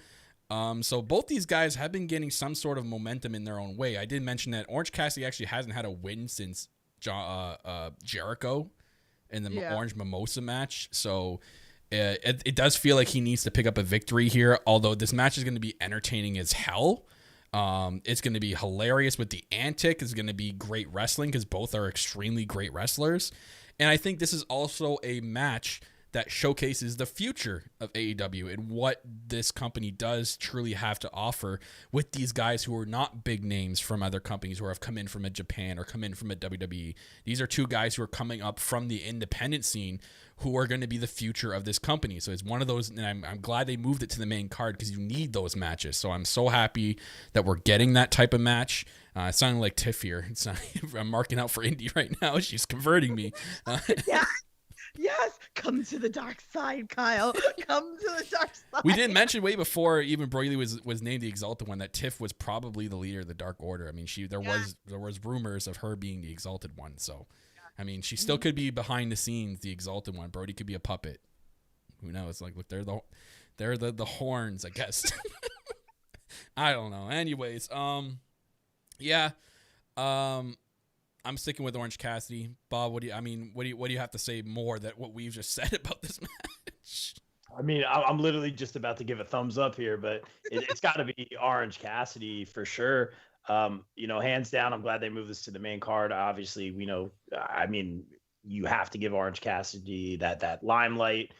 So both these guys have been getting some sort of momentum in their own way. I did mention that Orange Cassidy actually hasn't had a win since Jericho in the Orange Mimosa match. So it does feel like he needs to pick up a victory here, although this match is going to be entertaining as hell. It's going to be hilarious with the antic. It's going to be great wrestling because both are extremely great wrestlers. And I think this is also a match that showcases the future of AEW and what this company does truly have to offer with these guys who are not big names from other companies who have come in from a Japan or come in from a WWE. These are two guys who are coming up from the independent scene who are going to be the future of this company. So it's one of those, and I'm glad they moved it to the main card because you need those matches. So I'm so happy that we're getting that type of match. It's sounding like Tiff here. It's not, I'm marking out for Indy right now. She's converting me. Yes, come to the dark side, Kyle. Come to the dark side. We didn't mention way before even Brody was named the Exalted One that Tiff was probably the leader of the Dark Order. I mean, there was rumors of her being the Exalted One. So, I mean, she still could be behind the scenes, the Exalted One. Brody could be a puppet. Who knows? Like, look, they're the horns, I guess. I don't know. Anyways, yeah. I'm sticking with Orange Cassidy. Bob, what do you have to say more than what we've just said about this match? I mean, I'm literally just about to give a thumbs up here, but it's got to be Orange Cassidy for sure. Hands down, I'm glad they moved this to the main card. Obviously, we know, I mean, you have to give Orange Cassidy that limelight.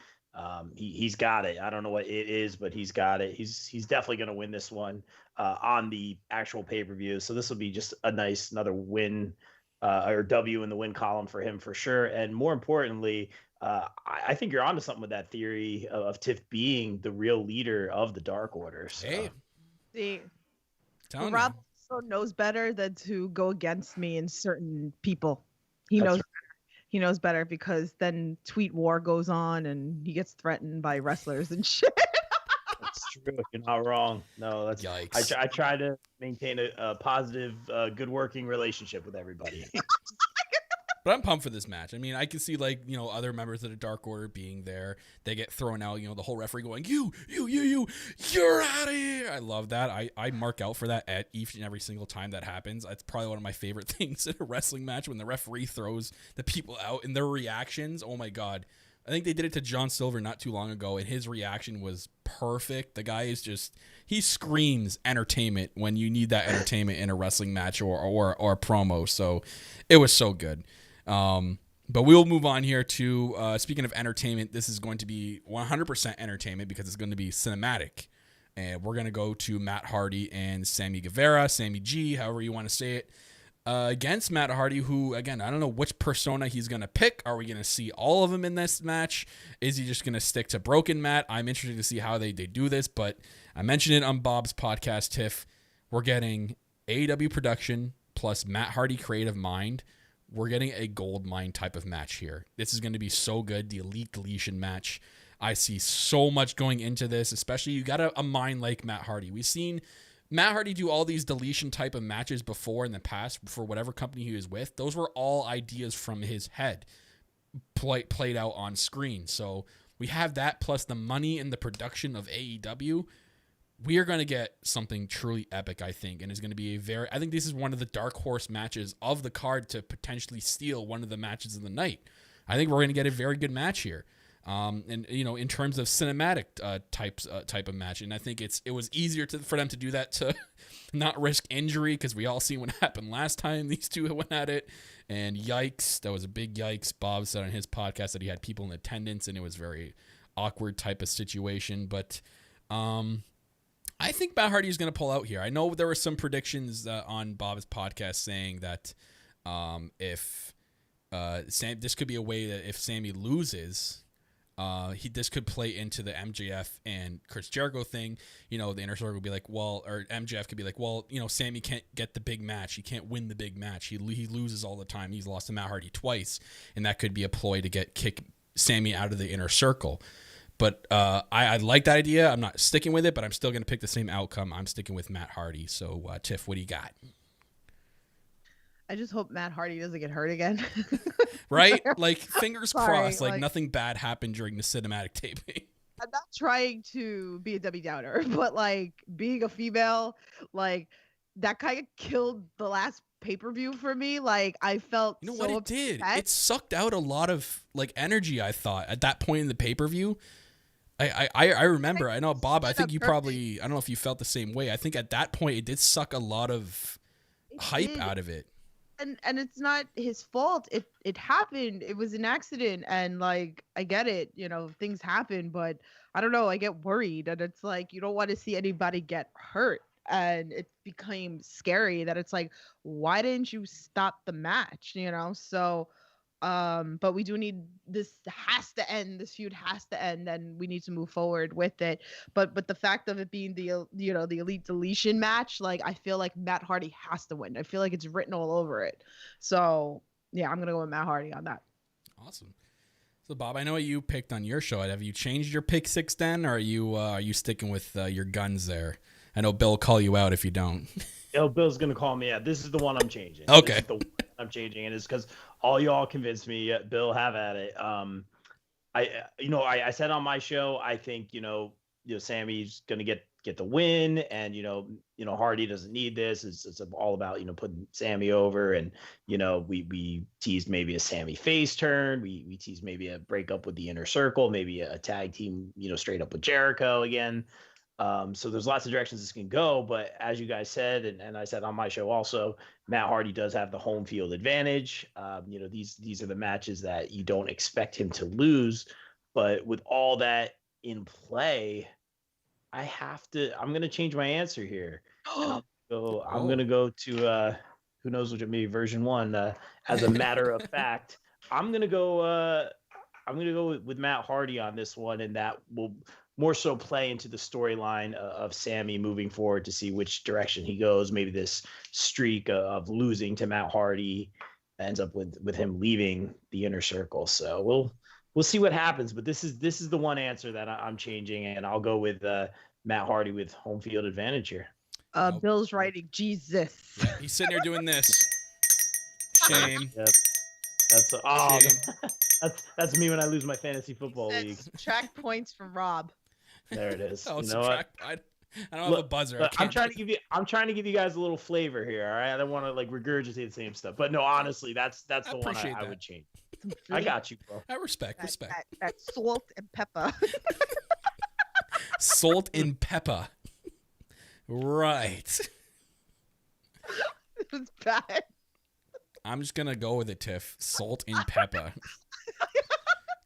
He's got it. I don't know what it is, but he's got it. He's definitely going to win this one on the actual pay-per-view. So this will be just another win or W in the win column for him for sure. And more importantly, I think you're onto something with that theory of Tiff being the real leader of the Dark Order. So. Hey, see, Rob also knows better than to go against me and certain people. He knows. Right. He knows better because then tweet war goes on and he gets threatened by wrestlers and shit. That's true. You're not wrong. No, that's yikes. I try to maintain a positive, good working relationship with everybody. But I'm pumped for this match. I mean, I can see other members of the Dark Order being there. They get thrown out. The whole referee going, you're out of here. I love that. I mark out for that at each and every single time that happens. It's probably one of my favorite things in a wrestling match when the referee throws the people out and their reactions. Oh my God. I think they did it to John Silver not too long ago, and his reaction was perfect. The guy is he screams entertainment when you need that entertainment in a wrestling match or a promo. So it was so good. But we'll move on here to, speaking of entertainment, this is going to be 100% entertainment because it's going to be cinematic. And we're going to go to Matt Hardy and Sammy Guevara, Sammy G, however you want to say it, against Matt Hardy, who, again, I don't know which persona he's going to pick. Are we going to see all of them in this match? Is he just going to stick to Broken Matt? I'm interested to see how they do this, but I mentioned it on Bob's podcast, Tiff. We're getting AEW production plus Matt Hardy creative mind. We're getting a gold mine type of match here. This is going to be so good. The Elite Deletion match. I see so much going into this, especially you got a mind like Matt Hardy. We've seen Matt Hardy do all these deletion type of matches before in the past for whatever company he was with. Those were all ideas from his head played out on screen. So we have that plus the money and the production of AEW. we are going to get something truly epic, I think, and it's going to be I think this is one of the dark horse matches of the card to potentially steal one of the matches of the night. I think we're going to get a very good match here. And in terms of cinematic type of match, and I think it was easier for them to do that to not risk injury, because we all see what happened last time these two went at it, and yikes, that was a big yikes. Bob said on his podcast that he had people in attendance, and it was very awkward type of situation. But I think Matt Hardy is going to pull out here. I know there were some predictions on Bob's podcast saying that if this could be a way that if Sammy loses, this could play into the MJF and Chris Jericho thing. The Inner Circle would be like, well, or MJF could be like, well, Sammy can't get the big match. He can't win the big match. He loses all the time. He's lost to Matt Hardy twice, and that could be a ploy to kick Sammy out of the Inner Circle. But I like that idea. I'm not sticking with it, but I'm still going to pick the same outcome. I'm sticking with Matt Hardy. So, Tiff, what do you got? I just hope Matt Hardy doesn't get hurt again. Right? Like, fingers Sorry, crossed, like nothing bad happened during the cinematic taping. I'm not trying to be a Debbie Downer, but like being a female, like that kind of killed the last pay-per-view for me. Like I felt what it did? It sucked out a lot of like energy, I thought, at that point in the pay-per-view. I remember, I know, Bob, I think you probably, I don't know if you felt the same way. I think at that point it did suck a lot of hype out of it. And it's not his fault. It happened. It was an accident, and like I get it, things happen, but I don't know, I get worried, and it's like you don't want to see anybody get hurt, and it became scary that it's like, why didn't you stop the match? So but we do need, this feud has to end, and we need to move forward with it. But the fact of it being the elite deletion match, like I feel like Matt Hardy has to win. I feel like it's written all over it. So yeah, I'm gonna go with Matt Hardy on that. Awesome. So Bob, I know you picked on your show. Have you changed your pick six then, or are you sticking with your guns there? I know Bill will call you out if you don't. Bill's gonna call me out. This is the one I'm changing. Okay. This is the one I'm changing, and it's because all y'all convinced me. Bill, have at it. I said on my show, I think Sammy's gonna get the win, and Hardy doesn't need this. It's all about putting Sammy over, and we teased maybe a Sammy face turn. We teased maybe a breakup with the Inner Circle, maybe a tag team straight up with Jericho again. So there's lots of directions this can go, but as you guys said, and I said on my show also, Matt Hardy does have the home field advantage. These are the matches that you don't expect him to lose, but with all that in play, I'm going to change my answer here. I'm going to go to, who knows which, maybe version 1, as a matter of fact. I'm going to go with Matt Hardy on this one, and that will more so play into the storyline of Sammy moving forward to see which direction he goes. Maybe this streak of losing to Matt Hardy ends up with him leaving the Inner Circle. So we'll see what happens. But this is the one answer that I'm changing, and I'll go with Matt Hardy with home field advantage here. Bill's writing Jesus. Yeah, he's sitting here doing this. Shame. Yep. That's me when I lose my fantasy football league. Track points from Rob. There it is. Oh, you know what? I don't have a buzzer. Look, I'm trying to give you guys a little flavor here. All right, I don't want to like regurgitate the same stuff, but no, honestly, that's the one I would change. I got you, bro. I respect. That salt and pepper. Salt and pepper. Right. It was bad. I'm just gonna go with it, Tiff. Salt and pepper.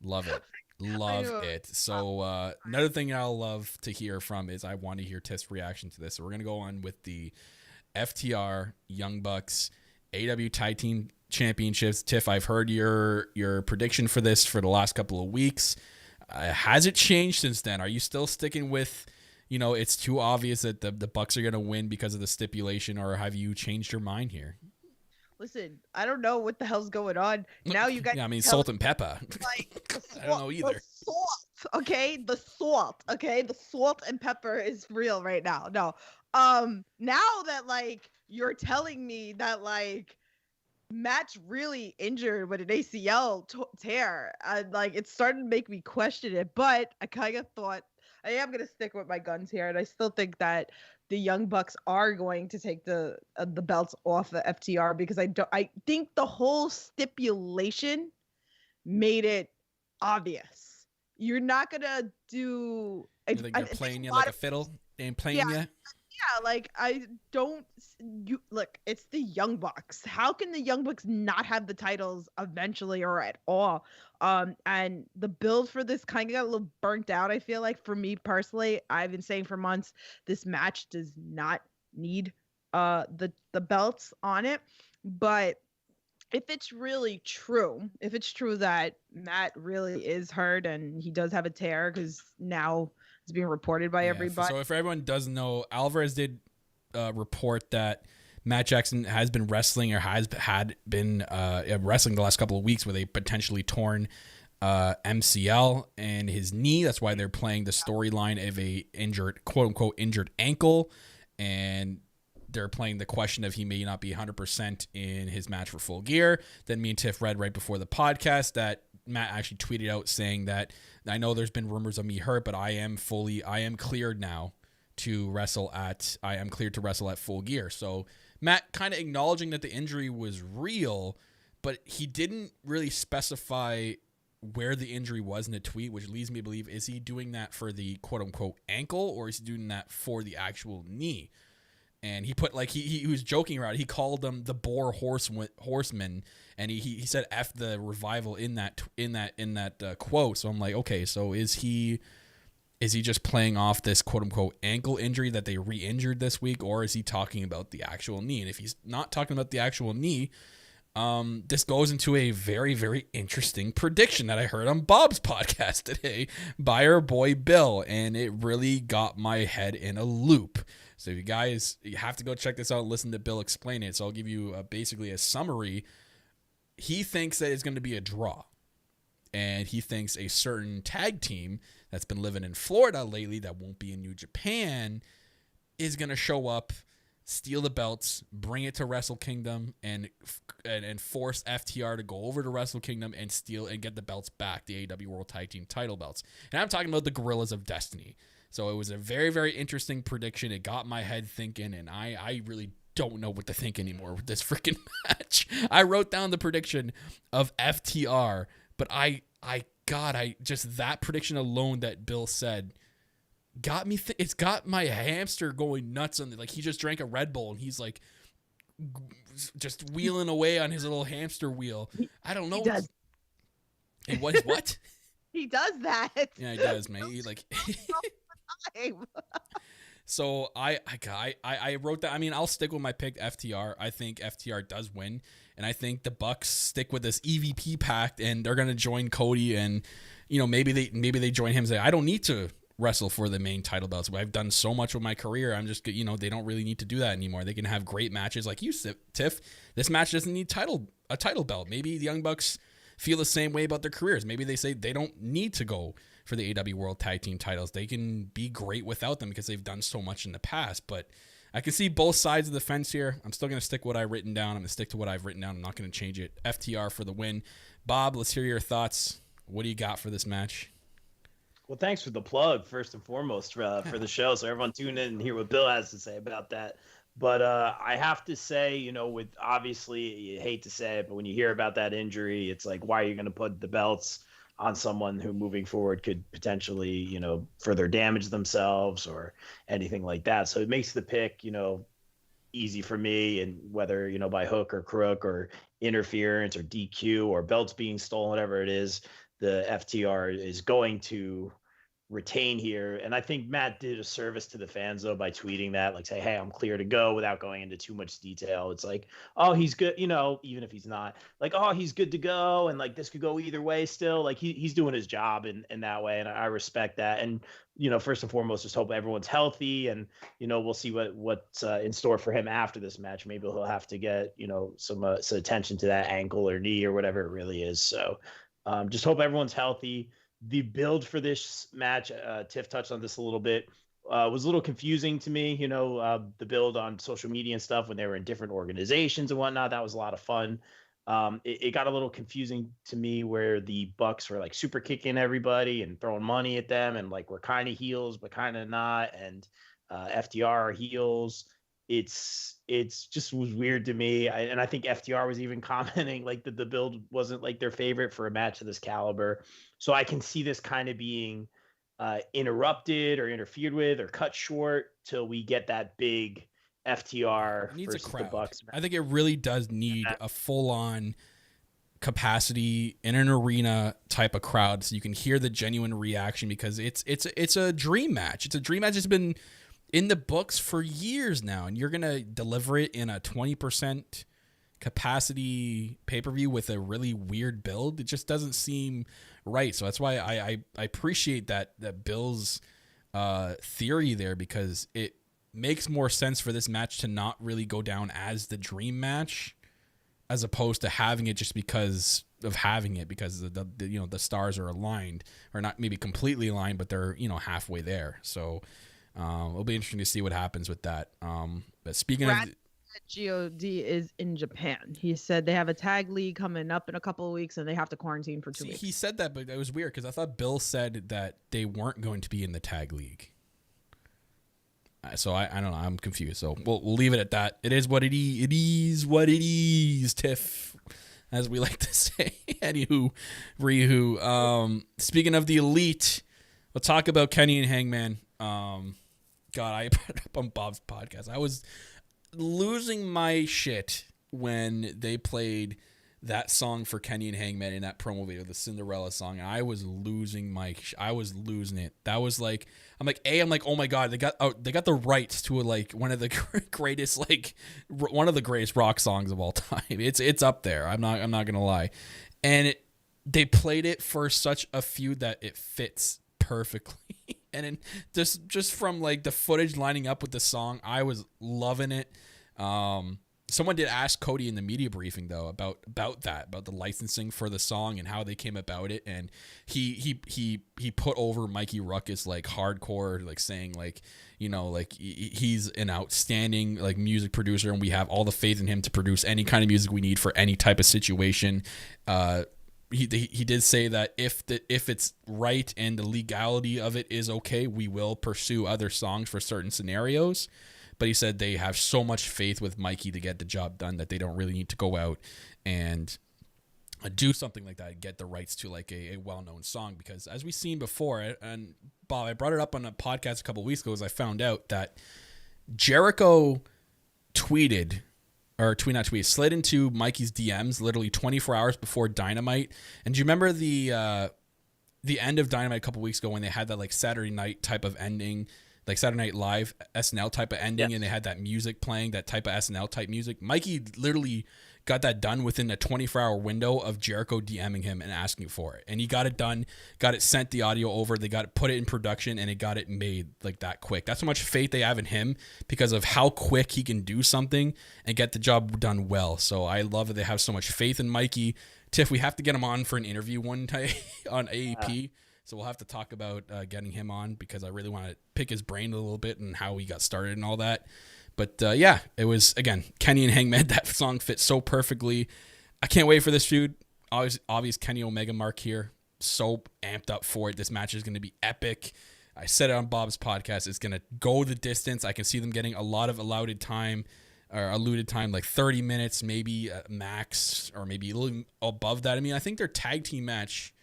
Love it. Love it. So another thing I'll love to hear from is I want to hear Tiff's reaction to this. So we're gonna go on with the FTR Young Bucks AEW Tag Team Championships. Tiff, I've heard your prediction for this for the last couple of weeks. Has it changed since then? Are you still sticking with, it's too obvious that the Bucks are gonna win because of the stipulation, or have you changed your mind here? Listen, I don't know what the hell's going on. Now you got salt and pepper. Like, I don't know either. The salt, okay? The salt, okay? The salt and pepper is real right now. No. Now that like you're telling me that like Matt's really injured with an ACL tear, like it's starting to make me question it. But I kind of thought I am gonna stick with my guns here, and I still think that the Young Bucks are going to take the belts off the FTR because I think the whole stipulation made it obvious. You're not gonna do. You think they're playing you like a fiddle? They ain't playing you. Yeah, like I don't. You look, it's the Young Bucks. How can the Young Bucks not have the titles eventually or at all? And the build for this kind of got a little burnt out. I feel like for me personally, I've been saying for months this match does not need the belts on it, but if it's really true, if it's true that Matt really is hurt and he does have a tear because now it's being reported by everybody. So if everyone doesn't know, Alvarez did report that Matt Jackson has been wrestling or had been wrestling the last couple of weeks with a potentially torn MCL in his knee. That's why they're playing the storyline of a injured, quote unquote, injured ankle. And they're playing the question of he may not be 100% in his match for Full Gear. Then me and Tiff read right before the podcast that Matt actually tweeted out saying that I know there's been rumors of me hurt, but I am cleared now to wrestle I am cleared to wrestle at Full Gear. So Matt kind of acknowledging that the injury was real, but he didn't really specify where the injury was in a tweet, which leads me to believe, is he doing that for the quote unquote ankle or is he doing that for the actual knee? And he put like he was joking around. He called them the Boar Horseman, and he said "F the Revival" in that quote. So I'm like, okay, so is he just playing off this quote unquote ankle injury that they re-injured this week, or is he talking about the actual knee? And if he's not talking about the actual knee, this goes into a very, very interesting prediction that I heard on Bob's podcast today by our boy Bill, and it really got my head in a loop. So you have to go check this out and listen to Bill explain it. So I'll give you basically a summary. He thinks that it's going to be a draw. And he thinks a certain tag team that's been living in Florida lately that won't be in New Japan is going to show up, steal the belts, bring it to Wrestle Kingdom, and force FTR to go over to Wrestle Kingdom and steal and get the belts back, the AEW World Tag Team title belts. And I'm talking about the Gorillas of Destiny. So it was a very, very interesting prediction. It got my head thinking, and I really don't know what to think anymore with this freaking match. I wrote down the prediction of FTR, but just that prediction alone that Bill said got me. It's got my hamster going nuts on it. Like he just drank a Red Bull and he's like just wheeling away on his little hamster wheel. I don't know. He does. And what? He does that. Yeah, he does, man. He like. So I wrote that. I mean, I'll stick with my pick, FTR. I think FTR does win, and I think the Bucks stick with this EVP pact, and they're gonna join Cody, and maybe they join him and say, I don't need to wrestle for the main title belts. I've done so much with my career. I'm just they don't really need to do that anymore. They can have great matches like you, Tiff. This match doesn't need a title belt. Maybe the Young Bucks feel the same way about their careers. Maybe they say they don't need to go for the AEW World Tag Team titles. They can be great without them because they've done so much in the past. But I can see both sides of the fence here. I'm still going to stick what I've written down. I'm going to stick to what I've written down. I'm not going to change it. FTR for the win. Bob, let's hear your thoughts. What do you got for this match? Well, thanks for the plug, first and foremost, for the show. So everyone tune in and hear what Bill has to say about that. But I have to say, with obviously, you hate to say it, but when you hear about that injury, it's like, why are you going to put the belts on someone who moving forward could potentially, further damage themselves or anything like that. So it makes the pick, easy for me, and whether, by hook or crook or interference or DQ or belts being stolen, whatever it is, the FTR is going to retain here. And I think Matt did a service to the fans though by tweeting that, like, say, hey, I'm clear to go, without going into too much detail. It's like, oh, he's good, even if he's not, like, oh, he's good to go, and like this could go either way still. Like he's doing his job in that way, and I respect that. And first and foremost, just hope everyone's healthy, and we'll see what's in store for him after this match. Maybe he'll have to get some attention to that ankle or knee or whatever it really is. So just hope everyone's healthy. The build for this match, Tiff touched on this a little bit, was a little confusing to me. The build on social media and stuff when they were in different organizations and whatnot. That was a lot of fun. It got a little confusing to me where the Bucks were like super kicking everybody and throwing money at them, and like we're kind of heels but kind of not, and FTR are heels. It's just was weird to me. And I think FTR was even commenting like that the build wasn't like their favorite for a match of this caliber. So I can see this kind of being interrupted or interfered with or cut short till we get that big FTR versus the Bucks. I think it really does need a full-on capacity in an arena type of crowd so you can hear the genuine reaction, because it's a dream match. It's a dream match that's been in the books for years now, and you're gonna deliver it in a 20% capacity pay-per-view with a really weird build. It just doesn't seem right. So that's why I appreciate that Bill's theory there, because it makes more sense for this match to not really go down as the dream match, as opposed to having it just because of having it, because the stars are aligned, or not maybe completely aligned, but they're halfway there. So it'll be interesting to see what happens with that. But speaking of God is in Japan. He said they have a tag league coming up in a couple of weeks and they have to quarantine for 2 weeks. He said that, but that was weird because I thought Bill said that they weren't going to be in the tag league. So I don't know. I'm confused. So we'll leave it at that. It is what it is. It is what it is, Tiff, as we like to say. Anywho, Rihu. Speaking of the Elite, we'll talk about Kenny and Hangman. God, I put it up on Bob's podcast. I was losing my shit when they played that song for Kenny and Hangman in that promo video, the Cinderella song, and I was losing it. That was like, I'm like, oh my God, they got the rights to one of the greatest rock songs of all time. It's up there. I'm not gonna lie, and they played it for such a feud that it fits perfectly. And then just from like the footage lining up with the song, I was loving it. Someone did ask Cody in the media briefing though about the licensing for the song and how they came about it, and he put over Mikey Ruckus like hardcore, like saying like he's an outstanding like music producer, and we have all the faith in him to produce any kind of music we need for any type of situation. He did say that if it's right and the legality of it is okay, we will pursue other songs for certain scenarios. But he said they have so much faith with Mikey to get the job done that they don't really need to go out and do something like that, get the rights to like a well-known song. Because as we've seen before, and Bob, I brought it up on a podcast a couple of weeks ago, as I found out that Jericho slid into Mikey's DMs literally 24 hours before Dynamite. And do you remember the end of Dynamite a couple of weeks ago when they had that like Saturday night type of ending, like Saturday Night Live SNL type of ending, and they had that music playing, that type of SNL type music? Mikey literally got that done within a 24-hour window of Jericho DMing him and asking for it. And he got it done, got it sent the audio over, they put it in production, and it got it made like that quick. That's how much faith they have in him because of how quick he can do something and get the job done well. So I love that they have so much faith in Mikey. Tiff, we have to get him on for an interview one time on AEP. So we'll have to talk about getting him on, because I really want to pick his brain a little bit and how he got started and all that. But yeah, it was, again, Kenny and Hangman. That song fits so perfectly. I can't wait for this feud. Obvious Kenny Omega mark here. So amped up for it. This match is going to be epic. I said it on Bob's podcast. It's going to go the distance. I can see them getting a lot of alluded time, like 30 minutes, maybe max, or maybe a little above that. I mean, I think their tag team match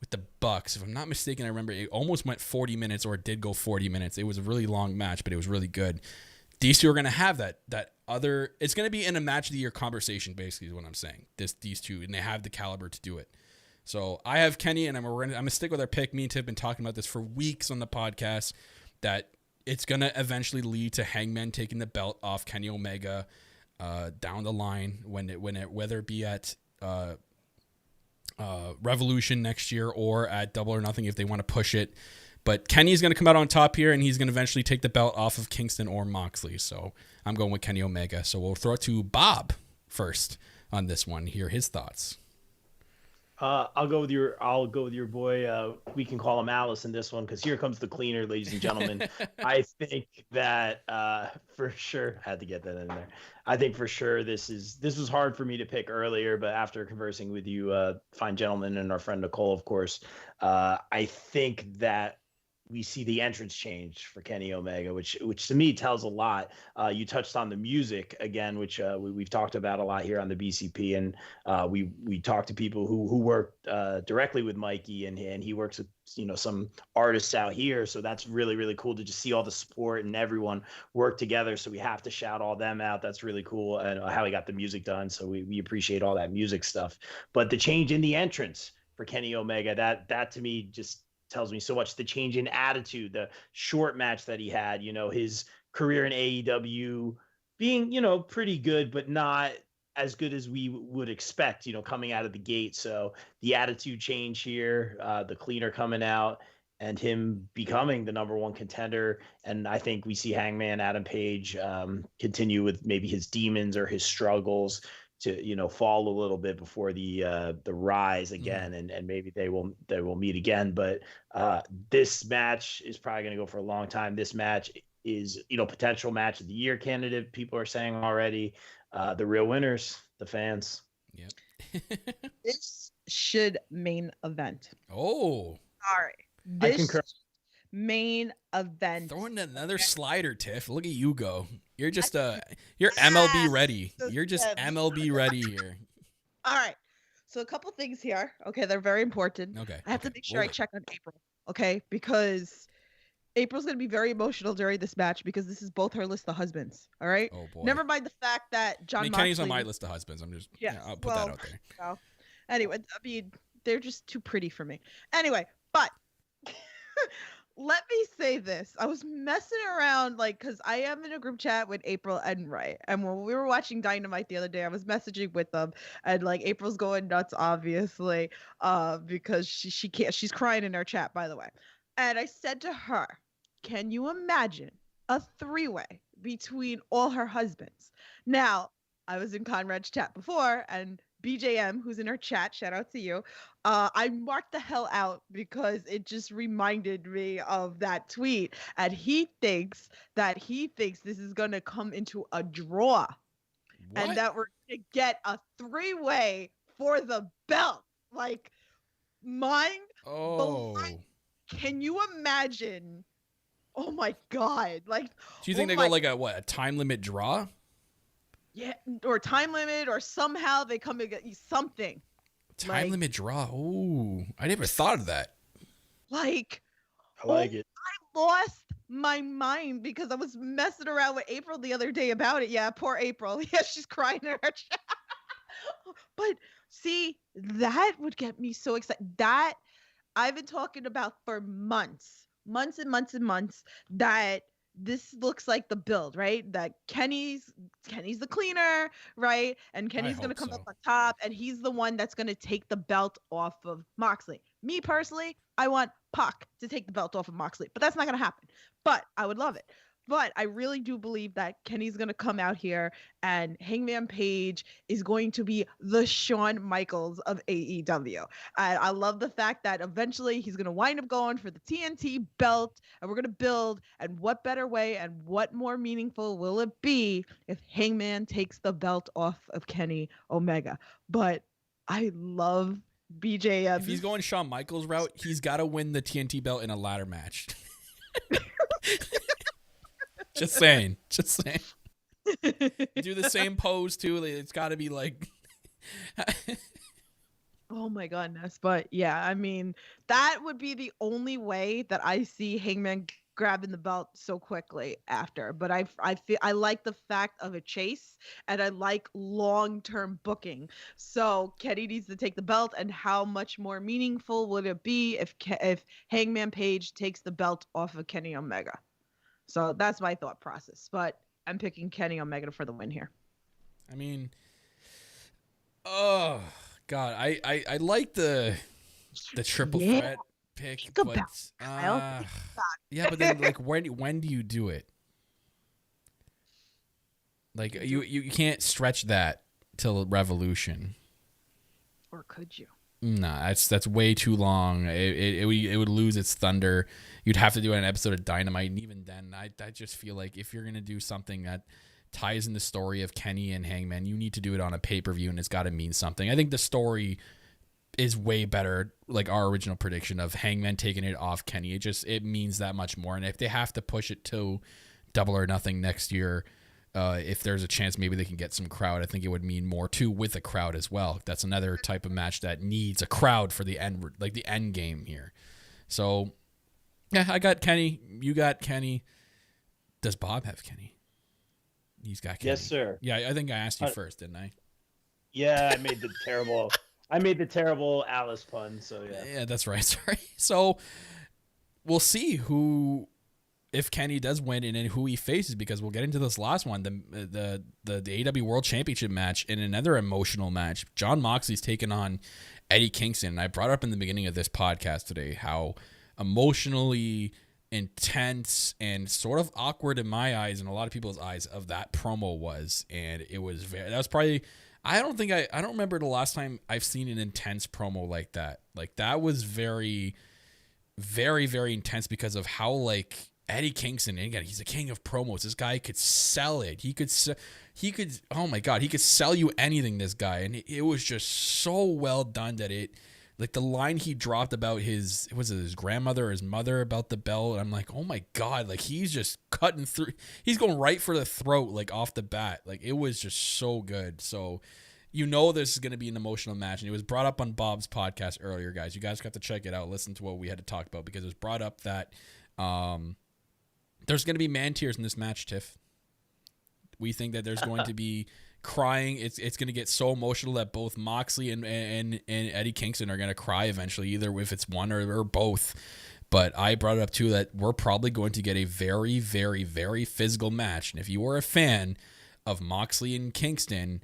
with the Bucks, if I'm not mistaken, I remember it almost went 40 minutes, or it did go 40 minutes. It was a really long match, but it was really good. These two are going to have that other, it's going to be in a match of the year conversation, basically, is what I'm saying. These two, and they have the caliber to do it. So I have Kenny, and I'm going to stick with our pick. Me and Tiff have been talking about this for weeks on the podcast, that it's going to eventually lead to Hangman taking the belt off Kenny Omega down the line, whether it be at Revolution next year or at Double or Nothing if they want to push it. But Kenny's going to come out on top here, and he's going to eventually take the belt off of Kingston or Moxley. So I'm going with Kenny Omega. So we'll throw it to Bob first on this one. Hear his thoughts. I'll go with your boy. We can call him Alice in this one because here comes the cleaner, ladies and gentlemen. I think that for sure had to get that in there. I think for sure this was hard for me to pick earlier, but after conversing with you, fine gentleman, and our friend Nicole, of course, I think that we see the entrance change for Kenny Omega, which to me tells a lot. You touched on the music again, which we've talked about a lot here on the BCP, and we talked to people who work directly with Mikey, and he works with some artists out here. So that's really, really cool to just see all the support and everyone work together. So we have to shout all them out. That's really cool, and how he got the music done. So we appreciate all that music stuff. But the change in the entrance for Kenny Omega, that to me just tells me so much. The change in attitude, the short match that he had, his career in AEW being, pretty good, but not as good as we would expect, coming out of the gate. So the attitude change here, the cleaner coming out, and him becoming the number one contender. And I think we see Hangman Adam Page continue with maybe his demons or his struggles to fall a little bit before the rise again, and maybe they will meet again. But this match is probably going to go for a long time. This match is potential match of the year candidate. People are saying already. The real winners, the fans. Yep. This should main event. Oh, Sorry, I this concur. main event. throwing another slider, Tiff. Look at you go. You're just you're MLB ready. You're just MLB ready here. All right. So a couple things here. Okay, they're very important. Okay. I have to make sure I check on April. Okay, because April's gonna be very emotional during this match because this is both her list of husbands. All right. Oh boy. Never mind the fact that John. Kenny's on Moxley, my list of husbands. I'm just I'll put that out there. So, anyway, I mean they're just too pretty for me. Anyway, but let me say this. I was messing around because I am in a group chat with April and Ray. And when we were watching Dynamite the other day, I was messaging with them, and April's going nuts, obviously, because she can't. She's crying in our chat, by the way. And I said to her, "Can you imagine a three-way between all her husbands?" Now, I was in Conrad's chat before, and BJM, who's in our chat, shout out to you. I marked the hell out because it just reminded me of that tweet. And he thinks this is going to come into a draw. What? And that we're going to get a three-way for the belt. Mind blowing. Can you imagine? Oh my God. Do you think they go a time limit draw? Yeah, or time limit, or somehow they come to get you something. Time limit draw. Oh, I never thought of that. I like it. I lost my mind because I was messing around with April the other day about it. Yeah, poor April. Yeah, she's crying in her chat. But see, that would get me so excited. That I've been talking about for months and months, that this looks like the build, right? That Kenny's the cleaner, right? And Kenny's going to come up on top, and he's the one that's going to take the belt off of Moxley. Me personally, I want Pac to take the belt off of Moxley, but that's not going to happen. But I would love it. But I really do believe that Kenny's going to come out here, and Hangman Page is going to be the Shawn Michaels of AEW. And I love the fact that eventually he's going to wind up going for the TNT belt, and we're going to build. And what better way and what more meaningful will it be if Hangman takes the belt off of Kenny Omega? But I love BJM. If he's going Shawn Michaels route, he's got to win the TNT belt in a ladder match. Just saying. Do the same pose too. It's got to be Oh my goodness. But yeah, I mean, that would be the only way that I see Hangman grabbing the belt so quickly after. But I feel I like the fact of a chase, and I like long-term booking. So Kenny needs to take the belt, and how much more meaningful would it be if Hangman Page takes the belt off of Kenny Omega? So that's my thought process. But I'm picking Kenny Omega for the win here. I mean, oh God, I like the triple threat pick, but yeah, but then when do you do it? You can't stretch that till Revolution. Or could you? Nah, that's way too long. It would lose its thunder. You'd have to do an episode of Dynamite, and even then, I just feel like if you're gonna do something that ties in the story of Kenny and Hangman, you need to do it on a pay-per-view, and it's got to mean something. I think the story is way better, like our original prediction of Hangman taking it off Kenny. It means that much more. And if they have to push it to Double or Nothing next year, if there's a chance maybe they can get some crowd, I think it would mean more too with a crowd as well. That's another type of match that needs a crowd for the end, like the end game here. So yeah, I got Kenny. You got Kenny. Does Bob have Kenny? He's got Kenny. Yes, sir. Yeah, I think I asked you first, didn't I? Yeah, I made the terrible Alice pun. So yeah. Yeah, that's right. Sorry. So we'll see if Kenny does win and then who he faces, because we'll get into this last one, the AEW World Championship match, in another emotional match. Jon Moxley's taking on Eddie Kingston. And I brought up in the beginning of this podcast today how emotionally intense and sort of awkward in my eyes and a lot of people's eyes of that promo was. And it was that was probably, I don't remember the last time I've seen an intense promo like that. Like that was very, very, very intense because of how like Eddie Kingston, and again, he's the king of promos. This guy could sell it. He could, oh my God, he could sell you anything, this guy. And it was just so well done that like the line he dropped about his grandmother or his mother about the belt. And I'm like, oh my God, like he's just cutting through. He's going right for the throat, like off the bat. Like it was just so good. So, this is going to be an emotional match. And it was brought up on Bob's podcast earlier, guys. You guys got to check it out. Listen to what we had to talk about, because it was brought up that, there's going to be man tears in this match, Tiff. We think that there's going to be crying. It's going to get so emotional that both Moxley and Eddie Kingston are going to cry eventually, either if it's one or both. But I brought it up too that we're probably going to get a very, very, very physical match. And if you are a fan of Moxley and Kingston,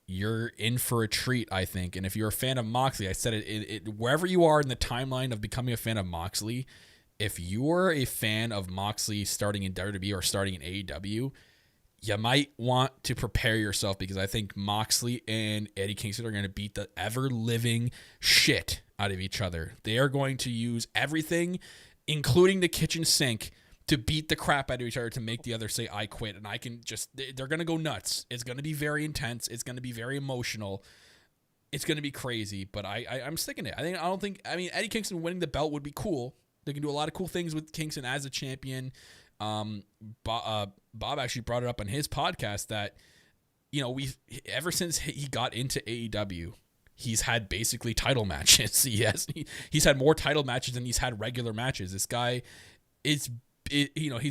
you're in for a treat, I think. And if you're a fan of Moxley, I said it wherever you are in the timeline of becoming a fan of Moxley, if you're a fan of Moxley starting in WWE or starting in AEW, you might want to prepare yourself, because I think Moxley and Eddie Kingston are going to beat the ever-living shit out of each other. They are going to use everything, including the kitchen sink, to beat the crap out of each other to make the other say, I quit. And they're going to go nuts. It's going to be very intense. It's going to be very emotional. It's going to be crazy, but I'm sticking it. Eddie Kingston winning the belt would be cool. They can do a lot of cool things with Kingston as a champion. Bob actually brought it up on his podcast that, ever since he got into AEW, he's had basically title matches. He's had more title matches than he's had regular matches. This guy he's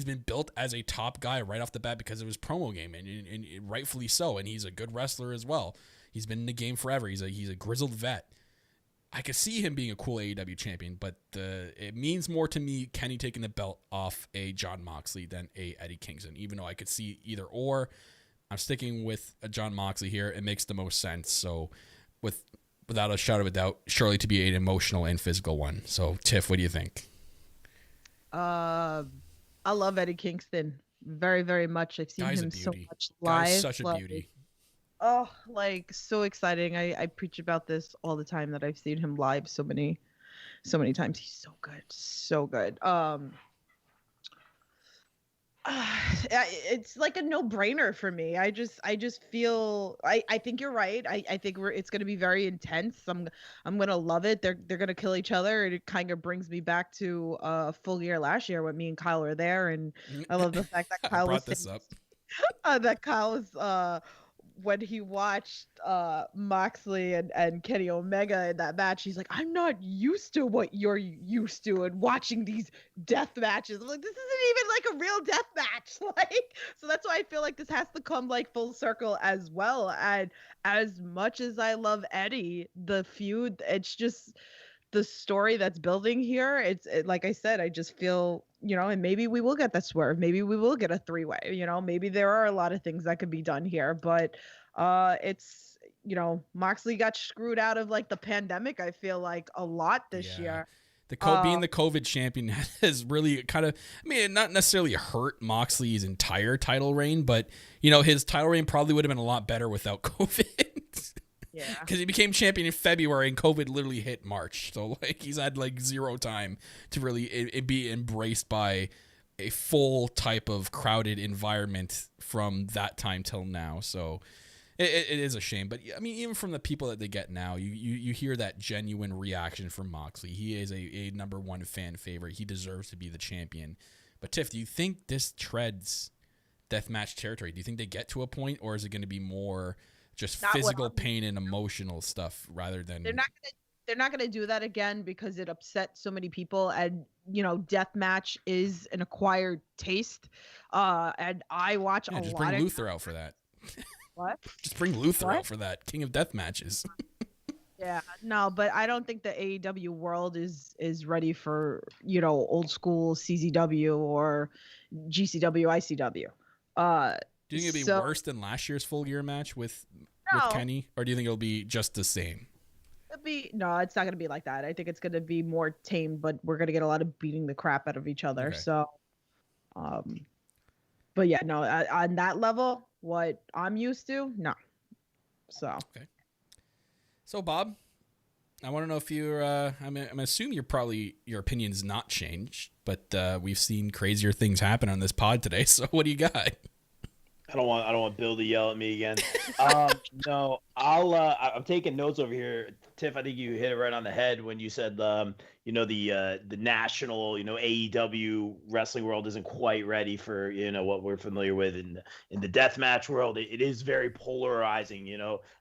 been built as a top guy right off the bat because of his promo game, and rightfully so. And he's a good wrestler as well. He's been in the game forever. He's a grizzled vet. I could see him being a cool AEW champion, but it means more to me Kenny taking the belt off a Jon Moxley than a Eddie Kingston. Even though I could see either or, I'm sticking with a Jon Moxley here. It makes the most sense. So, without a shadow of a doubt, surely to be an emotional and physical one. So, Tiff, what do you think? I love Eddie Kingston very, very much. I've seen him so much live. Guy's such a beauty. Oh, like so exciting. I preach about this all the time that I've seen him live so many times. He's so good. So good. It's like a no-brainer for me. I just feel I think you're right. I think it's going to be very intense. I'm going to love it. They're going to kill each other. It kind of brings me back to Full Gear last year when me and Kyle were there, and I love the fact that Kyle brought this up. That Kyle was when he watched Moxley and Kenny Omega in that match, he's like, I'm not used to what you're used to and watching these death matches. I'm like, this isn't even like a real death match. Like, so that's why I feel like this has to come like full circle as well. And as much as I love Eddie, the feud, it's just the story that's building here. Like I said, I just feel, and maybe we will get that swerve. Maybe we will get a three-way, maybe there are a lot of things that could be done here, but it's, Moxley got screwed out of like the pandemic, I feel like a lot this year. Being the COVID champion has really kind of, not necessarily hurt Moxley's entire title reign, but his title reign probably would have been a lot better without COVID. Yeah. Because he became champion in February and COVID literally hit March. So like he's had like zero time to really it be embraced by a full type of crowded environment from that time till now. So it is a shame. But I mean, even from the people that they get now, you hear that genuine reaction from Moxley. He is a number one fan favorite. He deserves to be the champion. But Tiff, do you think this treads deathmatch territory? Do you think they get to a point, or is it going to be more just Not physical what- pain and emotional stuff rather than They're not gonna do that again because it upset so many people, and deathmatch is an acquired taste. And I watch a just lot bring of Luther out for that. what? Just bring Luther What? out for that. King of death matches. Yeah, no, but I don't think the AEW world is ready for old school CZW or GCW, ICW. Do you think it'll be worse than last year's Full Gear match with No. Kenny, or do you think it'll be just the same? No, it's not gonna be like that. I think it's gonna be more tame, but we're gonna get a lot of beating the crap out of each other. Okay. So, but yeah, no, on that level, what I'm used to, no. So. Okay. So Bob, I want to know if you're. I'm assuming your opinion's not changed, but we've seen crazier things happen on this pod today. So what do you got? I don't want Bill to yell at me again. No, I'm taking notes over here. Tiff, I think you hit it right on the head when you said, the national, AEW wrestling world isn't quite ready for, what we're familiar with in the deathmatch world. It is very polarizing.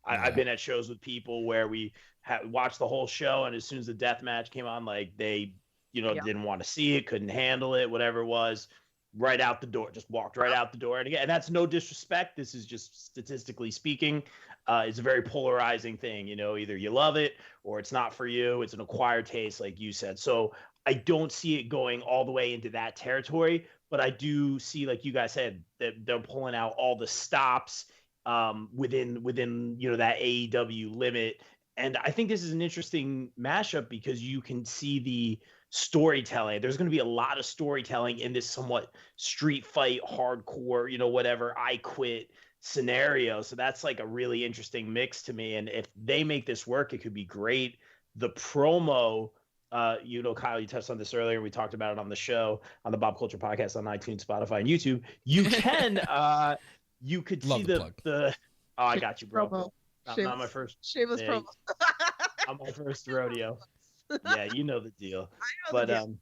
I've been at shows with people where we watched the whole show, and as soon as the deathmatch came on, like they, didn't want to see it, couldn't handle it, whatever it was. Right out the door, just walked right out the door. And again, and that's no disrespect. This is just statistically speaking, it's a very polarizing thing. Either you love it or it's not for you. It's an acquired taste, like you said. So I don't see it going all the way into that territory, but I do see, like you guys said, that they're pulling out all the stops within that AEW limit. And I think this is an interesting mashup because you can see the storytelling. There's going to be a lot of storytelling in this somewhat street fight, hardcore, whatever, I quit scenario. So that's like a really interesting mix to me. And if they make this work, it could be great. The promo, Kyle, you touched on this earlier. We talked about it on the show, on the Bob Culture podcast on iTunes, Spotify, and YouTube. You can, you could Love see the oh, I got you, bro. Promo. Not my first. Shameless promo. Not my first rodeo. Yeah, you know the deal. I know the deal.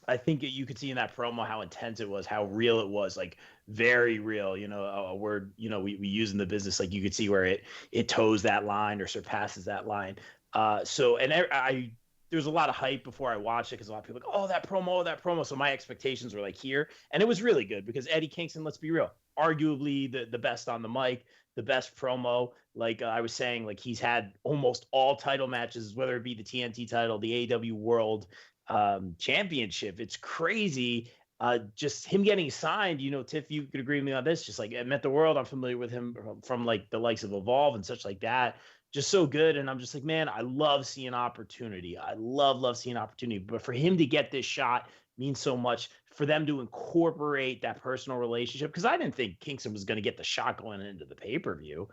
I think you could see in that promo how intense it was, how real it was, like very real. A word we use in the business, like you could see where it toes that line or surpasses that line. There's a lot of hype before I watched it because a lot of people are like, oh, that promo. So my expectations were like here, and it was really good because Eddie Kingston, let's be real, arguably the best on the mic, the best promo. Like I was saying, like he's had almost all title matches, whether it be the TNT title, the AEW World Championship. It's crazy. Just him getting signed, Tiff, you could agree with me on this. Just like it meant the world. I'm familiar with him from like the likes of Evolve and such like that. Just so good. And I'm just like, man, I love seeing opportunity. I love seeing opportunity. But for him to get this shot means so much. For them to incorporate that personal relationship, because I didn't think Kingston was going to get the shot going into the pay-per-view.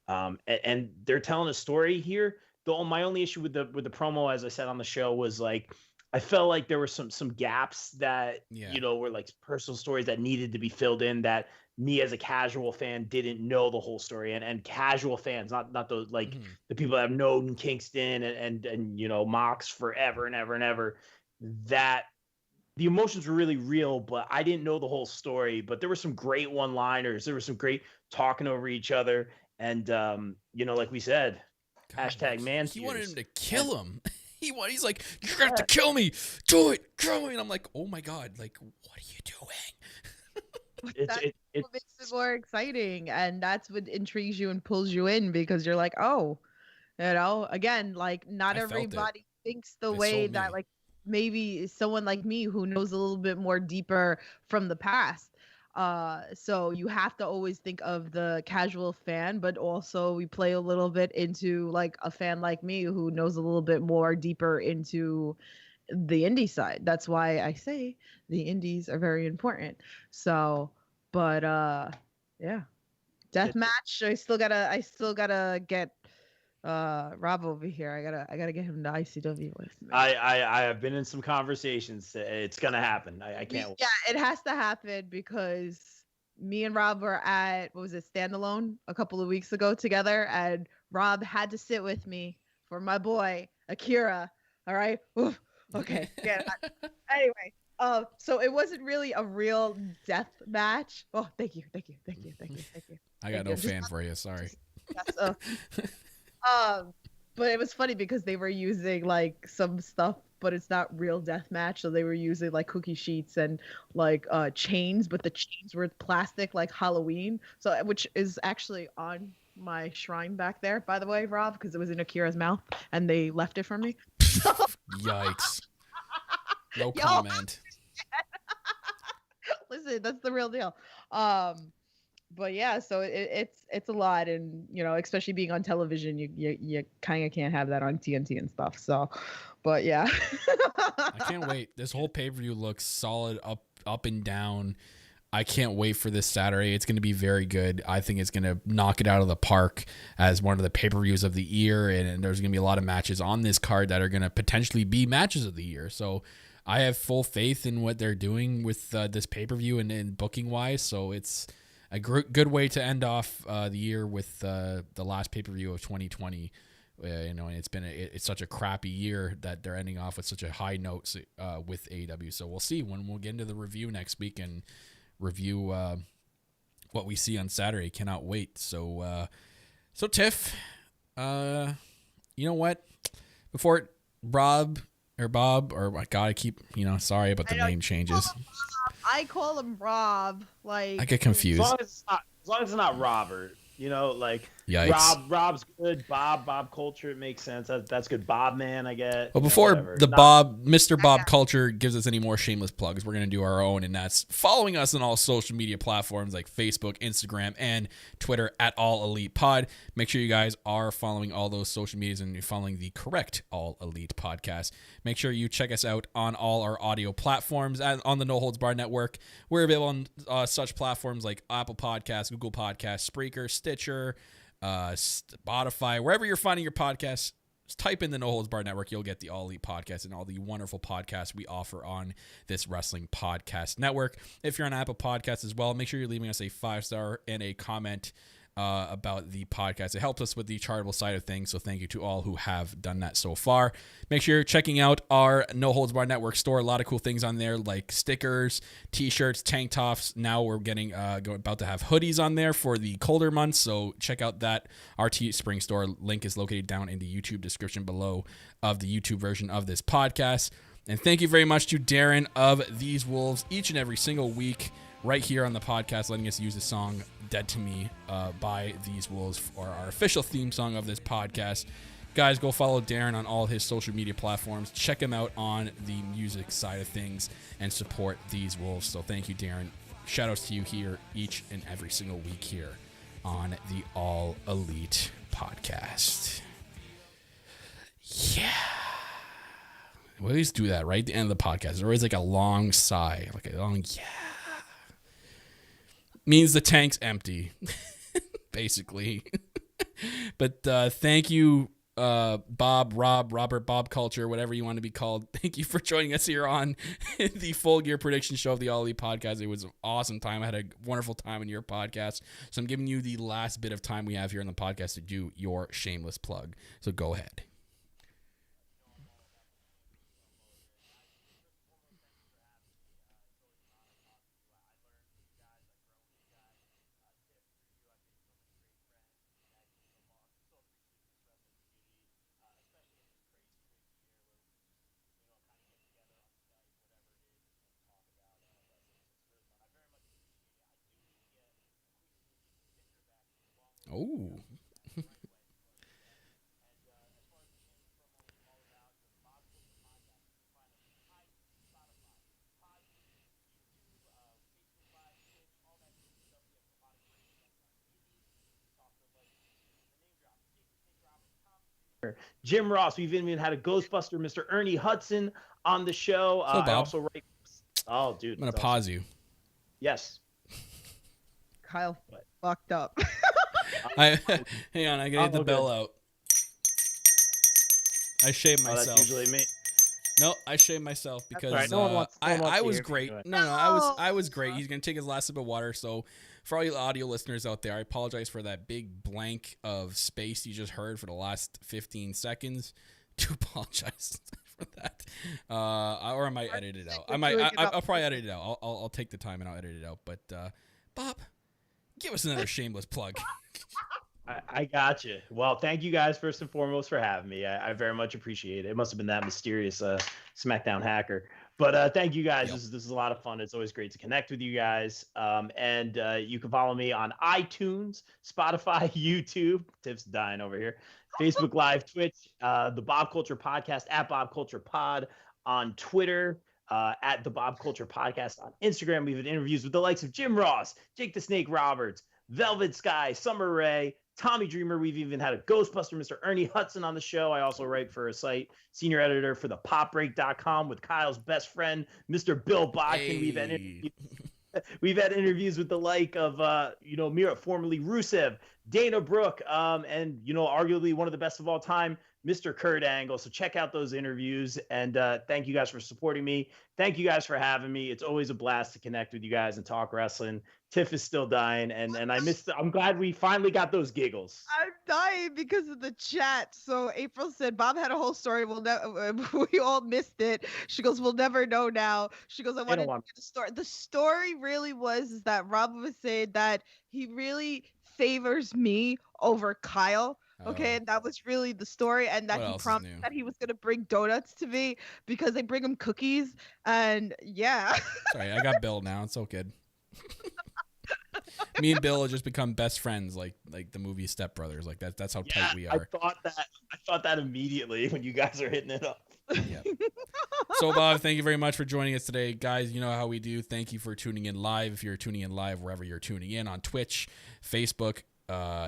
And they're telling a story here. My only issue with the promo, as I said on the show, was like I felt like there were some gaps that were like personal stories that needed to be filled in, that me as a casual fan didn't know the whole story. And casual fans, not those like the people that have known Kingston and Mox forever and ever and ever, that the emotions were really real, but I didn't know the whole story. But there were some great one-liners. There was some great talking over each other. And, like we said, hashtag man. He wanted him to kill him. He's like, you're going to have to kill me. Do it. Kill me. And I'm like, oh my God, like, what are you doing? That's what makes it more exciting. And that's what intrigues you and pulls you in, because you're like, oh, again, like not everybody thinks the way that like maybe someone like me who knows a little bit more deeper from the past. So you have to always think of the casual fan, but also we play a little bit into like a fan like me who knows a little bit more deeper into the indie side. That's why I say the indies are very important. So, but yeah, deathmatch. I still gotta get Rob over here. I gotta get him to ICW with me. I have been in some conversations. It's gonna happen. I can't wait. Yeah, it has to happen because me and Rob were at, what was it, Standalone a couple of weeks ago together, and Rob had to sit with me for my boy Akira. All right. Oof. Okay. Yeah. Anyway, so it wasn't really a real death match. Oh, thank you. I got no fan for you. Sorry. Yes, but it was funny because they were using like some stuff, but it's not real death match. So they were using like cookie sheets and like chains, but the chains were plastic, like Halloween. So which is actually on my shrine back there, by the way, Rob, because it was in Akira's mouth and they left it for me. Yikes. No comment. Listen, that's the real deal. But yeah, so it's a lot, and especially being on television, you kind of can't have that on TNT and stuff. So, but yeah, I can't wait. This whole pay-per-view looks solid, up and down. I can't wait for this Saturday. It's going to be very good. I think it's going to knock it out of the park as one of the pay-per-views of the year, and there's going to be a lot of matches on this card that are going to potentially be matches of the year. So I have full faith in what they're doing with this pay-per-view and booking-wise. So it's a good way to end off the year with the last pay-per-view of 2020. And it's such a crappy year that they're ending off with such a high note with AEW. So we'll see when we'll get into the review next week and review what we see on Saturday. Cannot wait. So Tiff, you know what? Before Bob, I gotta keep, sorry about the name changes. I call him Rob. Like, I get confused. As long as it's not Robert, Yikes. Rob's good. Bob culture, it makes sense. That's good. Bob man, I get. Well, before Mr. Bob Culture gives us any more shameless plugs, we're going to do our own, and that's following us on all social media platforms like Facebook, Instagram, and Twitter at All Elite Pod. Make sure you guys are following all those social medias and you're following the correct All Elite Podcast. Make sure you check us out on all our audio platforms and on the No Holds Barred Network. We're available on such platforms like Apple Podcasts, Google Podcasts, Spreaker, Stitcher, Spotify, wherever you're finding your podcasts. Just type in the No Holds Barred Network. You'll get the All Elite Podcast and all the wonderful podcasts we offer on this wrestling podcast network. If you're on Apple Podcasts as well, make sure you're leaving us a 5-star and a comment about the podcast. It helps us with the chartable side of things, so thank you to all who have done that so far. Make sure you're checking out our No Holds Barred Network store. A lot of cool things on there like stickers, t-shirts, tank tops. Now we're getting about to have hoodies on there for the colder months, so check out that RT Spring store. Link is located down in the YouTube description below of the YouTube version of this podcast. And thank you very much to Darren of These Wolves each and every single week right here on the podcast, letting us use the song Dead to Me by These Wolves for our official theme song of this podcast. Guys, go follow Darren on all his social media platforms. Check him out on the music side of things and support These Wolves. So thank you, Darren. Shout outs to you here each and every single week here on the All Elite Podcast. Yeah. We always do that right at the end of the podcast. There's always like a long sigh, like a long yeah. Means the tank's empty, basically. But thank you, Bob, Rob, Robert, Bob Culture, whatever you want to be called. Thank you for joining us here on the Full Gear Prediction Show of the All Elite Podcast. It was an awesome time. I had a wonderful time in your podcast. So I'm giving you the last bit of time we have here on the podcast to do your shameless plug. So go ahead. Oh. Jim Ross. We've even had a Ghostbuster, Mr. Ernie Hudson, on the show. So, Bob, I also write. Oh, dude. I'm gonna pause you. Yes. Kyle fucked up. Hang on, I gotta get the bell out. I shaved Oh, myself. that's usually me. No, I shaved myself because right. No one wants I to was hear from great. you. No, I was great. He's gonna take his last sip of water. So, for all you audio listeners out there, I apologize for that big blank of space you just heard for the last 15 seconds. Do apologize for that. Or I might edit it out. I'll probably edit it out. I'll take the time and I'll edit it out. But Bob, give us another shameless plug. I got you. Well, thank you guys first and foremost for having me. I very much appreciate it. It must have been that mysterious SmackDown hacker. But thank you guys. Yep. This is a lot of fun. It's always great to connect with you guys. And you can follow me on iTunes, Spotify, YouTube. Tiff's dying over here. Facebook Live, Twitch, the Bob Culture Podcast at Bob Culture Pod on Twitter. At the Bob Culture Podcast on Instagram. We've had interviews with the likes of Jim Ross, Jake the Snake Roberts, Velvet Sky, Summer Rae, Tommy Dreamer. We've even had a Ghostbuster, Mr. Ernie Hudson, on the show. I also write for a site, senior editor for the popbreak.com with Kyle's best friend, Mr. Bill Bodkin. Hey. We've had interviews with the like of, Mira, formerly Rusev, Dana Brooke, and, arguably one of the best of all time, Mr. Kurt Angle. So check out those interviews, and thank you guys for supporting me. Thank you guys for having me. It's always a blast to connect with you guys and talk wrestling. Tiff is still dying, and I'm glad we finally got those giggles. I'm dying because of the chat. So April said Bob had a whole story. We all missed it. She goes, we'll never know now. She goes, I want to hear the story. The story really was that Rob was saying that he really favors me over Kyle. Okay, and that was really the story, and that he promised that he was gonna bring donuts to me because they bring him cookies, and yeah. Sorry, I got Bill now. It's so good. Me and Bill have just become best friends, like the movie Step Brothers. Like that's how tight we are. I thought that immediately when you guys are hitting it up. Yeah. So Bob, thank you very much for joining us today, guys. You know how we do. Thank you for tuning in live. If you're tuning in live wherever you're tuning in on Twitch, Facebook,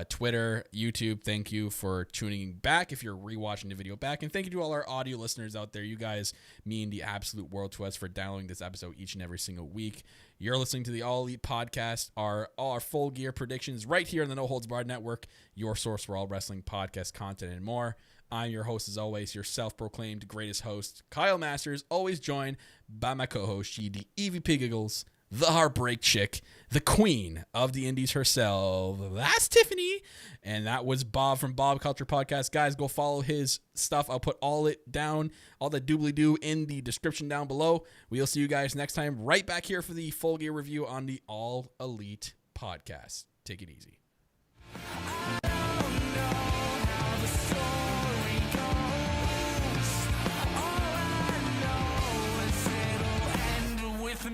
Twitter, YouTube, thank you for tuning back if you're rewatching the video back, and thank you to all our audio listeners out there. You guys mean the absolute world to us for downloading this episode each and every single week. You're listening to the All Elite Podcast, all our full gear predictions right here on the No Holds Barred Network, your source for all wrestling podcast content and more. I'm your host, as always, your self-proclaimed greatest host, Kyle Masters, always joined by my co-host, she the Evie Piggles, the Heartbreak Chick, the queen of the indies herself. That's Tiffany. And that was Bob from Bob Culture Podcast. Guys, go follow his stuff. I'll put all the doobly-doo in the description down below. We'll see you guys next time right back here for the full gear review on the All Elite Podcast. Take it easy.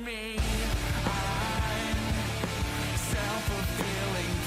Me, I'm self-fulfilling